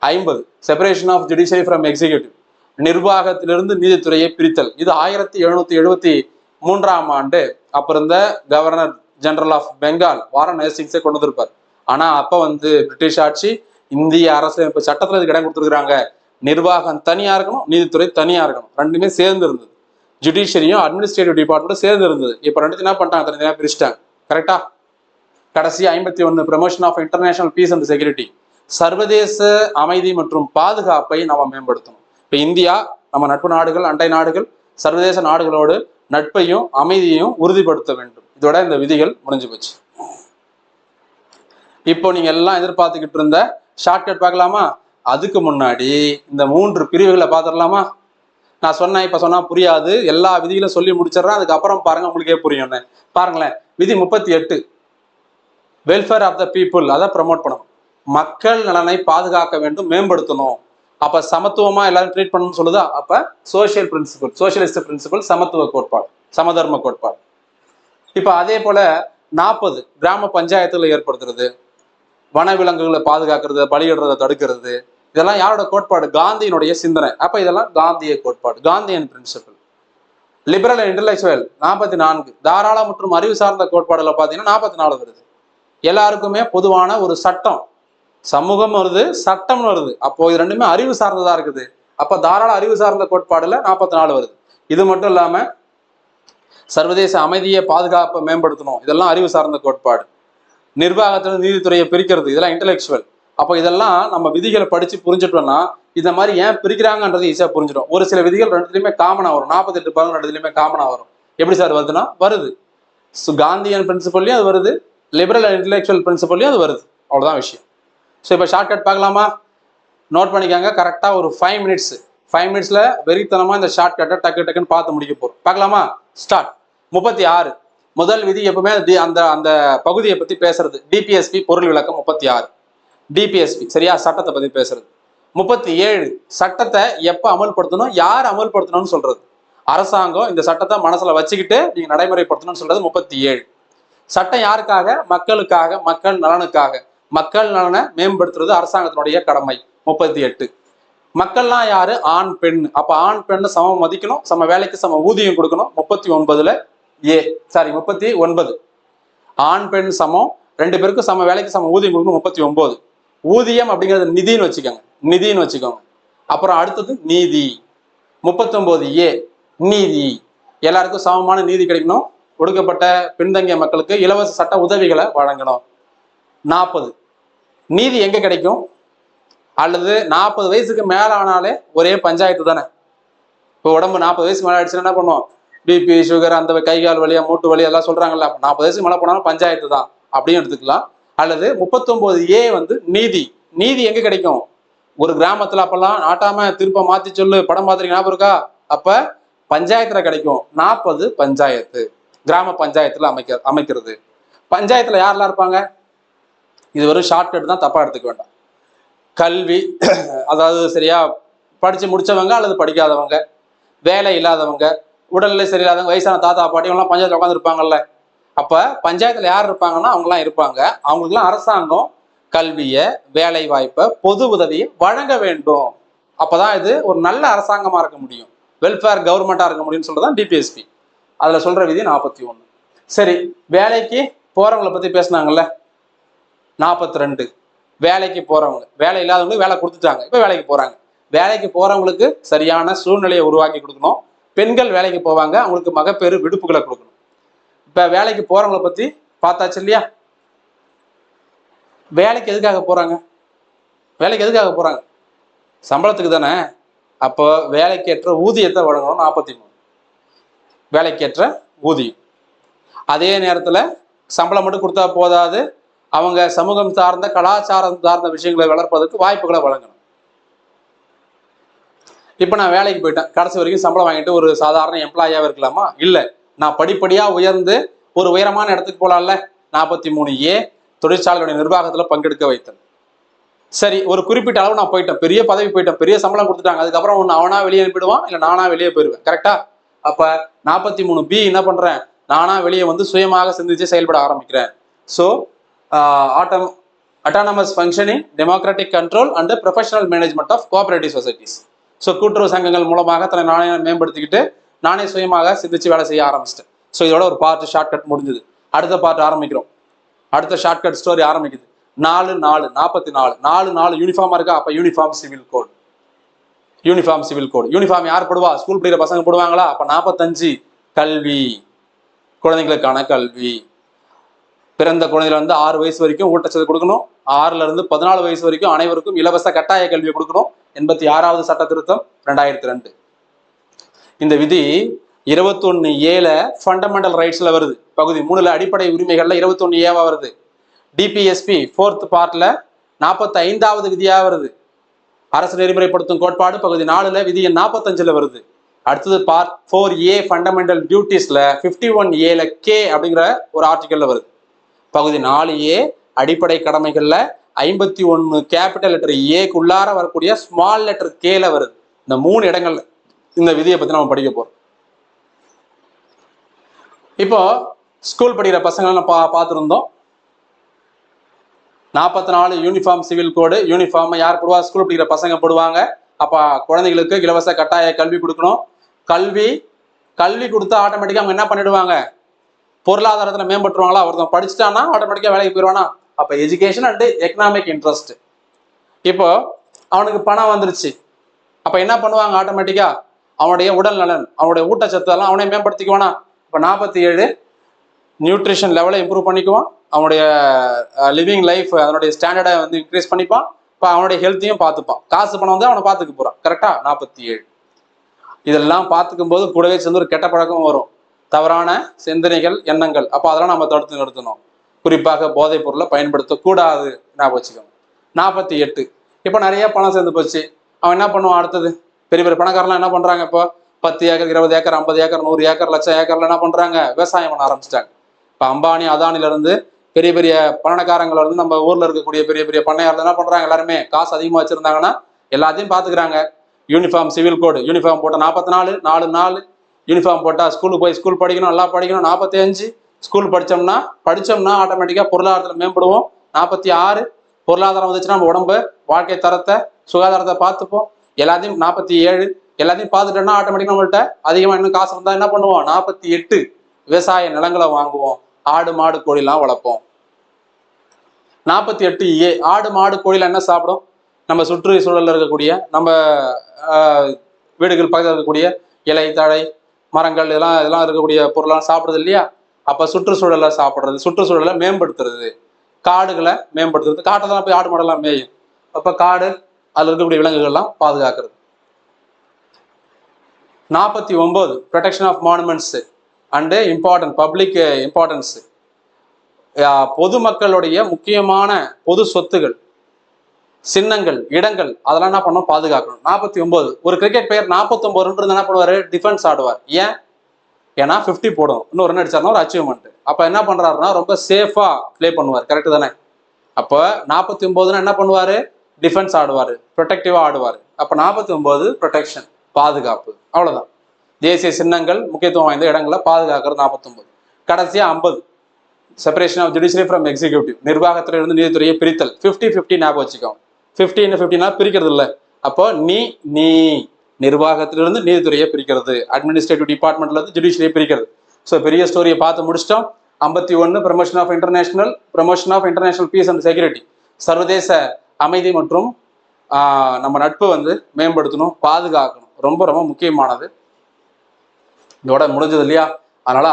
50 separation of judiciary from executive, நிர்வாகத்திலிருந்து நீதித்துறையை பிரித்தல். இது 1773ஆம் ஆண்டு அப்ப இருந்த governor general of Bengal Warren ஹேஸ்டிங்ஸை கொண்டு வந்திருப்பார். ஆனா அப்ப வந்து பிரிட்டிஷ் ஆட்சி இந்திய அரசியலமைப்பு சட்டத்துல இதுக்கு இடம் கொடுத்துருக்காங்க. நிர்வாகம் தனியா இருக்கணும், நீதித்துறை தனியா இருக்கணும், ரெண்டுமே சேர்ந்து இருந்தது. ஜுடிஷியரியும் அட்மினிஸ்ட்ரேட்டிவ் டிபார்ட்மெண்ட்டும் சேர்ந்து இருந்தது. இப்ப ரெண்டு என்ன பண்ணிட்டாங்க, தனித்தனியா பிரிச்சுட்டாங்க. கரெக்டா? கடைசி 51 promotion of international peace and security, சர்வதேச அமைதி மற்றும் பாதுகாப்பை நாம மேம்படுத்தணும். இப்போ இந்தியா நம்ம நட்பு நாடுகள், அண்டை நாடுகள், சர்வதேச நாடுகளோடு நட்பையும் அமைதியையும் உறுதிப்படுத்த வேண்டும். இதோட இந்த விதிகள் முடிஞ்சு போச்சு. இப்போ நீங்க எல்லாம் எதிர்பார்த்துக்கிட்டு இருந்த ஷார்ட்கட் பார்க்கலாமா? அதுக்கு முன்னாடி இந்த 3 பிரிவுகளை பார்த்துடலாமா? நான் சொன்னேன், இப்ப சொன்னா புரியாது, எல்லா விதிகளும் சொல்லி முடிச்சிடறேன், அதுக்கப்புறம் பாருங்க உங்களுக்கே புரியும். பாருங்களேன், விதி 38 வெல்ஃபேர் ஆஃப் த பீப்புள், அதை ப்ரமோட் பண்ணணும். மக்கள் நலனை பாதுகாக்க வேண்டும், மேம்படுத்தணும். அப்ப சமத்துவமா எல்லாரும் ட்ரீட் பண்ணணும்னு சொல்லுதா? அப்ப சோசியல் பிரின்சிபல், சோசியலிஸ்ட் பிரின்சிபல், சமத்துவ கோட்பாடு, சமதர்ம கோட்பாடு. இப்ப அதே போல 40 கிராம பஞ்சாயத்துல ஏற்படுத்துறது, வனவிலங்குகளை பாதுகாக்கிறது, பலியிடுறதை தடுக்கிறது, இதெல்லாம் யாரோட கோட்பாடு? காந்தியினுடைய சிந்தனை. அப்ப இதெல்லாம் காந்திய கோட்பாடு, Gandhian principle. Liberal and intellectual 44 தாராள மற்றும் அறிவு சார்ந்த கோட்பாடுல பாத்தீங்கன்னா 44 வருது. எல்லாருக்குமே பொதுவான ஒரு சட்டம், சமூகம் வருது, சட்டம் வருது. அப்போ இது ரெண்டுமே அறிவு சார்ந்ததா இருக்குது. அப்ப தாராள அறிவு சார்ந்த கோட்பாடுல 44 வருது. இது மட்டும் இல்லாம சர்வதேச அமைதியை பாதுகாப்பை மேம்படுத்தணும், இதெல்லாம் அறிவு சார்ந்த கோட்பாடு. நிர்வாகத்துல நீதித்துறையை பிரிக்கிறது, இதெல்லாம் இன்டலெக்சுவல். அப்போ இதெல்லாம் நம்ம விதிகளை படிச்சு புரிஞ்சுட்டோம்னா இந்த மாதிரி ஏன் பிரிக்கிறாங்கன்றது ஈஸியா புரிஞ்சிடும். ஒரு சில விதிகள் ரெண்டுலையுமே காமனா வரும், 48 பாருங்க ரெண்டுலையுமே காமனா வரும். எப்படி சார் வருதுன்னா வருது, காந்தியன் பிரின்சிபல்லையும் அது வருது, லிபரல் அண்ட் இன்டலெக்சுவல் பிரின்சிபல்லையும் அது வருது. அவ்வளவுதான் விஷயம். ஸோ இப்போ ஷார்ட்கட் பார்க்கலாமா? நோட் பண்ணிக்காங்க. கரெக்டா ஒரு 5 மினிட்ஸ், 5 மினிட்ஸ்ல வெறித்தனமா இந்த ஷார்ட்கட்டை டக்கு டக்குன்னு பார்த்து முடிக்க போறோம். பார்க்கலாமா? ஸ்டார்ட். 36 முதல் விதி எப்பவுமே அந்த அந்த பகுதியை பத்தி பேசுறது. டிபிஎஸ்பி பொருள் விளக்கம் 36. டிபிஎஸ்பி சரியா, சட்டத்தை பத்தி பேசுறது. 37 சட்டத்தை எப்ப அமல்படுத்தணும், யார் அமல்படுத்தணும்னு சொல்றது. அரசாங்கம் இந்த சட்டத்தை மனசுல வச்சுக்கிட்டு நீங்க நடைமுறைப்படுத்தணும்னு சொல்றது 37. சட்டம் யாருக்காக? மக்களுக்காக, மக்கள் நலனுக்காக. மக்கள் நலனை மேம்படுத்துறது அரசாங்கத்தினுடைய கடமை. 38 மக்கள்லாம் யாரு? ஆண் பெண். அப்ப ஆண் பெண்ணு சம மதிக்கணும், சம வேலைக்கு சம ஊதியம் கொடுக்கணும். 39 39 ஆண் பெண் சமம், 2 பேருக்கும் சம வேலைக்கு சம ஊதியம் கொடுக்கணும். 39 ஊதியம் அப்படிங்கிறது நிதின்னு வச்சுக்கோங்க, நிதின்னு வச்சுக்கோங்க. அப்புறம் அடுத்தது நீதி. 39 நீதி, எல்லாருக்கும் சமமான நீதி கிடைக்கணும், ஒடுக்கப்பட்ட பின்தங்கிய மக்களுக்கு இலவச சட்ட உதவிகளை வழங்கணும். 40 நீதி எங்க கிடைக்கும்? அல்லது 40 வயசுக்கு மேல ஆனாலே ஒரே பஞ்சாயத்து தானே. இப்போ உடம்பு 40 வயசு மேல ஆயிடுச்சுன்னா என்ன பண்ணுவோம்? பிபி, சுகர், அந்த கை கால் வலியா, மூட்டு வலி எல்லாம் சொல்றாங்கல்ல. 40 வயசுக்கு மேல போனாலும் பஞ்சாயத்து தான் அப்படின்னு எடுத்துக்கலாம். அல்லது 39 வந்து நீதி. நீதி எங்க கிடைக்கும்? ஒரு கிராமத்துல அப்பெல்லாம் நாட்டாம திருப்ப மாத்தி சொல்லு படம் பார்த்துருக்க ஞாபகம் இருக்கா? அப்ப பஞ்சாயத்துல கிடைக்கும். 40 பஞ்சாயத்து, கிராம பஞ்சாயத்துல அமைக்கிறது. பஞ்சாயத்துல யாரெல்லாம் இருப்பாங்க? இது ஒரு ஷார்ட்கட் தான், தப்பா எடுத்துக்க வேண்டாம். கல்வி, அதாவது சரியா படிச்சு முடிச்சவங்க அல்லது படிக்காதவங்க, வேலை இல்லாதவங்க, உடல்நிலை சரியில்லாதவங்க, வயசான தாத்தா பாட்டி எல்லாம் பஞ்சாயத்துல உட்காந்து இருப்பாங்கல்ல. அப்ப பஞ்சாயத்துல யார் இருப்பாங்கன்னா அவங்கலாம் இருப்பாங்க. அவங்களுக்குலாம் அரசாங்கம் கல்வியை, வேலை வாய்ப்பை, பொது உதவியை வழங்க வேண்டும். அப்பதான் இது ஒரு நல்ல அரசாங்கமா இருக்க முடியும், வெல்ஃபேர் கவர்மெண்டா இருக்க முடியும்னு சொல்றதான் டிபிஎஸ்பி. அதுல சொல்ற விதி 41. சரி, வேலைக்கு போறவங்களை பத்தி பேசினாங்கல்ல. 42 வேலைக்கு போறவங்க, வேலை இல்லாதவங்களுக்கு வேலை கொடுத்துட்டாங்க, இப்ப வேலைக்கு போறாங்க. வேலைக்கு போறவங்களுக்கு சரியான சூழ்நிலையை உருவாக்கி கொடுக்கணும். பெண்கள் வேலைக்கு போவாங்க, அவங்களுக்கு மகப்பேறு விடுப்புகளை கொடுக்கணும். இப்ப வேலைக்கு போறவங்களை பத்தி பார்த்தாச்சு இல்லையா? வேலைக்கு எதுக்காக போறாங்க? வேலைக்கு எதுக்காக போறாங்க? சம்பளத்துக்கு தானே. அப்போ வேலைக்கேற்ற ஊதியத்தை வழங்கணும். 43 வேலைக்கேற்ற ஊதியம். அதே நேரத்துல சம்பளம் மட்டும் கொடுத்தா போதாது, அவங்க சமூகம் சார்ந்த, கலாச்சாரம் சார்ந்த விஷயங்களை வளர்ப்பதற்கு வாய்ப்புகளை வழங்கணும். இப்ப நான் வேலைக்கு போயிட்டேன், கடைசி வரைக்கும் சம்பளம் வாங்கிட்டு ஒரு சாதாரண எம்ப்ளாயியா இருக்கலாமா? இல்ல, நான் படிப்படியா உயர்ந்து ஒரு உயரமான இடத்துக்கு போலாம்ல. 43 தொழிற்சாலையுடைய நிர்வாகத்துல பங்கெடுக்க வைத்தேன். சரி, ஒரு குறிப்பிட்ட அளவு நான் போயிட்டேன், பெரிய பதவி போயிட்டேன், பெரிய சம்பளம் கொடுத்துட்டாங்க. அதுக்கப்புறம் ஒன்னு அவனா வெளியே அனுப்பிடுவான், இல்ல நானா வெளியே போயிருவேன். கரெக்டா? அப்ப 43B என்ன பண்றேன்? நானா வெளியே வந்து சுயமாக சிந்திச்சு செயல்பட ஆரம்பிக்கிறேன். So autonomous functioning, democratic control and professional management of cooperative societies. So கூட்டுறவு சங்கங்கள் மூலமாக தன்னை நானே மேம்படுத்திக்கிட்டு நானே சுயமாக சிந்திச்சு வேலை செய்ய ஆரம்பிச்சிட்டேன். ஸோ இதோட ஒரு பார்ட் ஷார்ட்கட் முடிஞ்சது. அடுத்த பார்ட் ஆரம்பிக்கிறோம். அடுத்த ஷார்ட்கட் ஸ்டோரி ஆரம்பிக்குது. 44 யூனிஃபார்மா இருக்கா? அப்ப uniform civil code. Uniform civil code. Uniform யார் போடுவா? ஸ்கூல் படிக்கிற பசங்க போடுவாங்களா? அப்ப 45 கல்வி, குழந்தைங்களுக்கான கல்வி. பிறந்த குழந்தைல இருந்து 6 வயசு வரைக்கும் ஊட்டச்சத்து கொடுக்கணும். 6ல இருந்து 14 வயசு வரைக்கும் அனைவருக்கும் இலவச கட்டாய கல்வியை கொடுக்கணும். 86வது சட்ட திருத்தம் 2002. இந்த விதி 21A ஃபண்டமெண்டல் ரைட்ஸ்ல வருது. பகுதி 3 அடிப்படை உரிமைகள்ல 21A வருது. டிபிஎஸ்பி 4th பார்ட்ல 45வது விதியா வருது. அரசு நெறிமுறைப்படுத்தும் கோட்பாடு பகுதி 4 விதி எண் 45 வருது. அடுத்தது part 4A fundamental டியூட்டிஸ்ல 51A K அப்படிங்கிற ஒரு ஆர்டிக்கல்ல வருது. பகுதி 4A அடிப்படை கடமைகள்ல 51 கேபிட்டல் லெட்டர் ஏக்கு உள்ளார வரக்கூடிய ஸ்மால் லெட்டர் கேல வருது. இந்த 3 இடங்கள்ல இந்த விதியை பத்தி நம்ம படிக்க போறோம். இப்போ ஸ்கூல் படிக்கிற பசங்களை நம்ம பார்த்துருந்தோம். 44 யூனிஃபார்ம் சிவில் கோடு. யூனிஃபார்ம் யார் போடுவா? ஸ்கூல் படிக்கிற பசங்க போடுவாங்க. அப்ப குழந்தைகளுக்கு இலவச கட்டாய கல்வி கொடுக்கணும். கல்வி கொடுத்தா ஆட்டோமேட்டிக்கா அவங்க என்ன பண்ணிடுவாங்க? பொருளாதாரத்துல மேம்பட்டுருவாங்களா? ஒருத்தன் படிச்சுட்டானா ஆட்டோமேட்டிக்கா வேலைக்கு போயிடுவானா? அப்ப எஜுகேஷன் அண்ட் எக்கனாமிக் இன்ட்ரெஸ்ட். இப்போ அவனுக்கு பணம் வந்துருச்சு. அப்ப என்ன பண்ணுவாங்க? ஆட்டோமேட்டிக்கா அவனுடைய உடல் நலன், அவனுடைய ஊட்டச்சத்து எல்லாம் அவனே மேம்படுத்திக்குவானா? இப்போ 47 நியூட்ரிஷன் லெவலை இம்ப்ரூவ் பண்ணிக்குவான். அவனுடைய லிவிங் லைஃப் அதனுடைய ஸ்டாண்டர்டை வந்து இன்க்ரீஸ் பண்ணிப்பான். இப்போ அவனுடைய ஹெல்த்தையும் பார்த்துப்பான். காசு பணம் வந்து அவனை பார்த்துக்க போறான். கரெக்டா? 47 இதெல்லாம் பார்த்துக்கும் போது கூடவே சேர்ந்து ஒரு கெட்ட பழக்கம் வரும். தவறான சிந்தனைகள், எண்ணங்கள். அப்போ அதெல்லாம் நம்ம தடுத்து நிறுத்தணும். குறிப்பாக போதைப் பொருளை பயன்படுத்தக்கூடாது. ஞாபகம் வச்சுக்கோங்க. 48 இப்போ நிறைய பணம் சேர்ந்து போச்சு. அவன் என்ன பண்ணுவான்? அடுத்தது பெரிய பெரிய பணக்காரலாம் என்ன பண்றாங்க? இப்போ 10 ஏக்கர், 20 ஏக்கர், 50 ஏக்கர், 100 ஏக்கர், லட்சம் ஏக்கர்ல என்ன பண்றாங்க? விவசாயம் பண்ண ஆரம்பிச்சிட்டாங்க. இப்போ அம்பானி, அதானில இருந்து பெரிய பெரிய பணக்காரங்கள இருந்து நம்ம ஊர்ல இருக்கக்கூடிய பெரிய பெரிய பண்ணையாளர் என்ன பண்றாங்க? எல்லாருமே காசு அதிகமா வச்சிருந்தாங்கன்னா எல்லாத்தையும் பாத்துக்கிறாங்க. யூனிஃபார்ம் சிவில் கோடு. யூனிஃபார்ம் போட்டா 44 யூனிஃபார்ம் போட்டா ஸ்கூலுக்கு போய் ஸ்கூல் படிக்கணும், நல்லா படிக்கணும். 45 ஸ்கூல் படிச்சோம்னா ஆட்டோமேட்டிக்கா பொருளாதாரத்துல மேம்படுவோம். 46 பொருளாதாரம் வந்துச்சுன்னா நம்ம உடம்பு, வாழ்க்கை தரத்தை, சுகாதாரத்தை பார்த்துப்போம். எல்லாத்தையும் 47 எல்லாத்தையும் பார்த்துட்டோம்னா ஆட்டோமேட்டிக்கா நம்மள்ட்ட அதிகமா இன்னும் காசு இருந்தா என்ன பண்ணுவோம்? 48 விவசாய நிலங்களை வாங்குவோம். ஆடு மாடு கோழிலாம் வளர்ப்போம். 48A ஆடு மாடு கோழில என்ன சாப்பிடும்? நம்ம சுற்றுச்சூழல்ல இருக்கக்கூடிய, நம்ம வீடுகள் பக்கத்தில் இருக்கக்கூடிய இலை, தழை, மரங்கள் இதெல்லாம் இருக்கக்கூடிய பொருள்லாம் சாப்பிடுறது இல்லையா? அப்ப சுற்றுச்சூழலை சாப்பிடுறது, சுற்றுச்சூழலை மேம்படுத்துறது, காடுகளை மேம்படுத்துறது. காட்டெல்லாம் போய் ஆடு மாடெல்லாம் மேயும். அப்ப காடு, அதுல இருக்கக்கூடிய விலங்குகள்லாம் பாதுகாக்கிறது. 49 protection of monuments and important public importance. பொதுமக்களுடைய முக்கியமான பொது சொத்துகள், சின்னங்கள், இடங்கள், அதெல்லாம் என்ன பண்ணணும்? பாதுகாக்கணும். 49 ஒரு கிரிக்கெட் பிளேயர் 49 என்ன பண்ணுவாரு? டிஃபென்ஸ் ஆடுவார். ஏன்னா 50 போடும். இன்னும் ரன் அடிச்சாருன்னா ஒரு அச்சீவ்மெண்ட். அப்ப என்ன பண்றாருன்னா ரொம்ப சேஃபா பிளே பண்ணுவார். கரெக்ட் தானே? அப்ப 49 என்ன பண்ணுவாரு? டிஃபென்ஸ் ஆடுவாரு, ப்ரொடெக்டிவா ஆடுவாரு. அப்ப 49 ப்ரொடெக்ஷன், பாதுகாப்பு. அவ்வளவுதான். தேசிய சின்னங்கள், முக்கியத்துவம் வாய்ந்த இடங்களை பாதுகாக்கிறது 49. கடைசியா 50 separation of judiciary from executive. நிர்வாகத்திலிருந்து நீதித்துறையை பிரித்தல். 50-50 ஞாபகம் வச்சுக்கோங்க. 50 பிரிக்கிறது இல்லை. அப்போ நீ நிர்வாகத்திலிருந்து நீதித்துறையை பிரிக்கிறது, அட்மினிஸ்ட்ரேட்டிவ் டிபார்ட்மெண்ட்ல இருந்து ஜுடிஷியரியை பிரிக்கிறது. ஸோ பெரிய ஸ்டோரியை பார்த்து முடிச்சிட்டோம். 51 promotion of international peace and security. சர்வதேச அமைதி மற்றும் நம்ம நட்பு வந்து மேம்படுத்தணும், பாதுகாக்கணும். ரொம்ப ரொம்ப முக்கியமானது. இதோட முடிஞ்சது இல்லையா? அதனால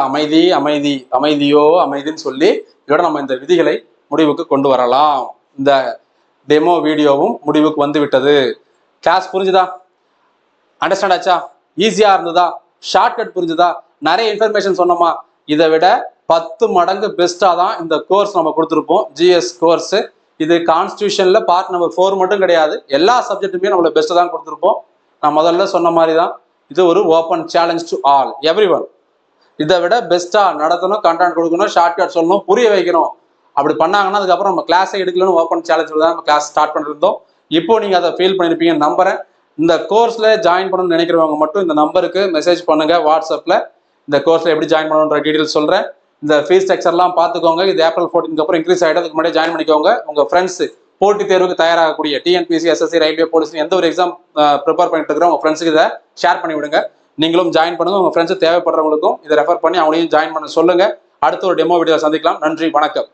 அமைதின்னு சொல்லி இதோட நம்ம இந்த விதிகளை முடிவுக்கு கொண்டு வரலாம். இந்த டெமோ வீடியோவும் முடிவுக்கு வந்து விட்டது. கிளாஸ் புரிஞ்சுதா? அண்டர்ஸ்டாண்ட் ஆச்சா? ஈஸியா இருந்ததா? ஷார்ட்கட் புரிஞ்சுதா? நிறைய இன்ஃபர்மேஷன் சொன்னோமா? இதை விட 10 மடங்கு பெஸ்டா தான் இந்த கோர்ஸ் நம்ம கொடுத்துருப்போம். ஜிஎஸ் கோர்ஸ் இது கான்ஸ்டியூஷன்ல பார்ட் நம்பர் 4 மட்டும் கிடையாது, எல்லா சப்ஜெக்ட்டுமே நம்மள பெஸ்ட்டா தான் கொடுத்துருப்போம். நான் முதல்ல சொன்ன மாதிரி தான் இது ஒரு open challenge to all, every one. இதை விட பெஸ்டா நடத்தணும், கண்டென்ட் கொடுக்கணும், ஷார்ட்கட் சொல்லணும், புரிய வைக்கணும். அப்படி பண்ணாங்கன்னா அதுக்கப்புறம் நம்ம கிளாஸே எடுக்கலன்னு ஓப்பன் சேலஞ்ச் தான் நம்ம கிளாஸ் ஸ்டார்ட் பண்ணிருந்தோம். இப்போ நீங்க அதை ஃபீல் பண்ணிருப்பீங்க நம்புறேன். இந்த கோர்ஸ்ல ஜாயின் பண்ணணும்னு நினைக்கிறவங்க மட்டும் இந்த நம்பருக்கு மெசேஜ் பண்ணுங்க வாட்ஸ்அப்ல. இந்த கோர்ஸ்ல எப்படி ஜாயின் பண்ணணுன்ற டீடைல்ஸ் சொல்றேன். இந்த ஃபீஸ் ஸ்ட்ரக்சர்லாம் பார்த்துக்கோங்க. இது ஏப்ரல் 14 அப்புறம் இன்க்ரீஸ் ஆகிடும். அதுக்கு முன்னாடி ஜாயின் பண்ணிக்கோங்க. உங்க ஃப்ரெண்ட்ஸ் போட்டித் தேர்வுக்கு தயாராகக்கூடிய டிஎன்பிசி, எஸ்எஸ்சி, ரயில்வே, போலீஸ் எந்த ஒரு எக்ஸாம் ப்ரிப்பேர் பண்ணிட்டு இருக்கிற உங்க ஃப்ரெண்ட்ஸுக்கு இதை ஷேர் பண்ணி விடுங்க. நீங்களும் ஜாயின் பண்ணுங்க. உங்க ஃப்ரெண்ட்ஸ் தேவைப்படுறவங்களுக்கும் இதை ரெஃபர் பண்ணி அவங்களையும் ஜாயின் பண்ண சொல்லுங்க. அடுத்த ஒரு டெமோ வீடியோ சந்திக்கலாம். நன்றி, வணக்கம்.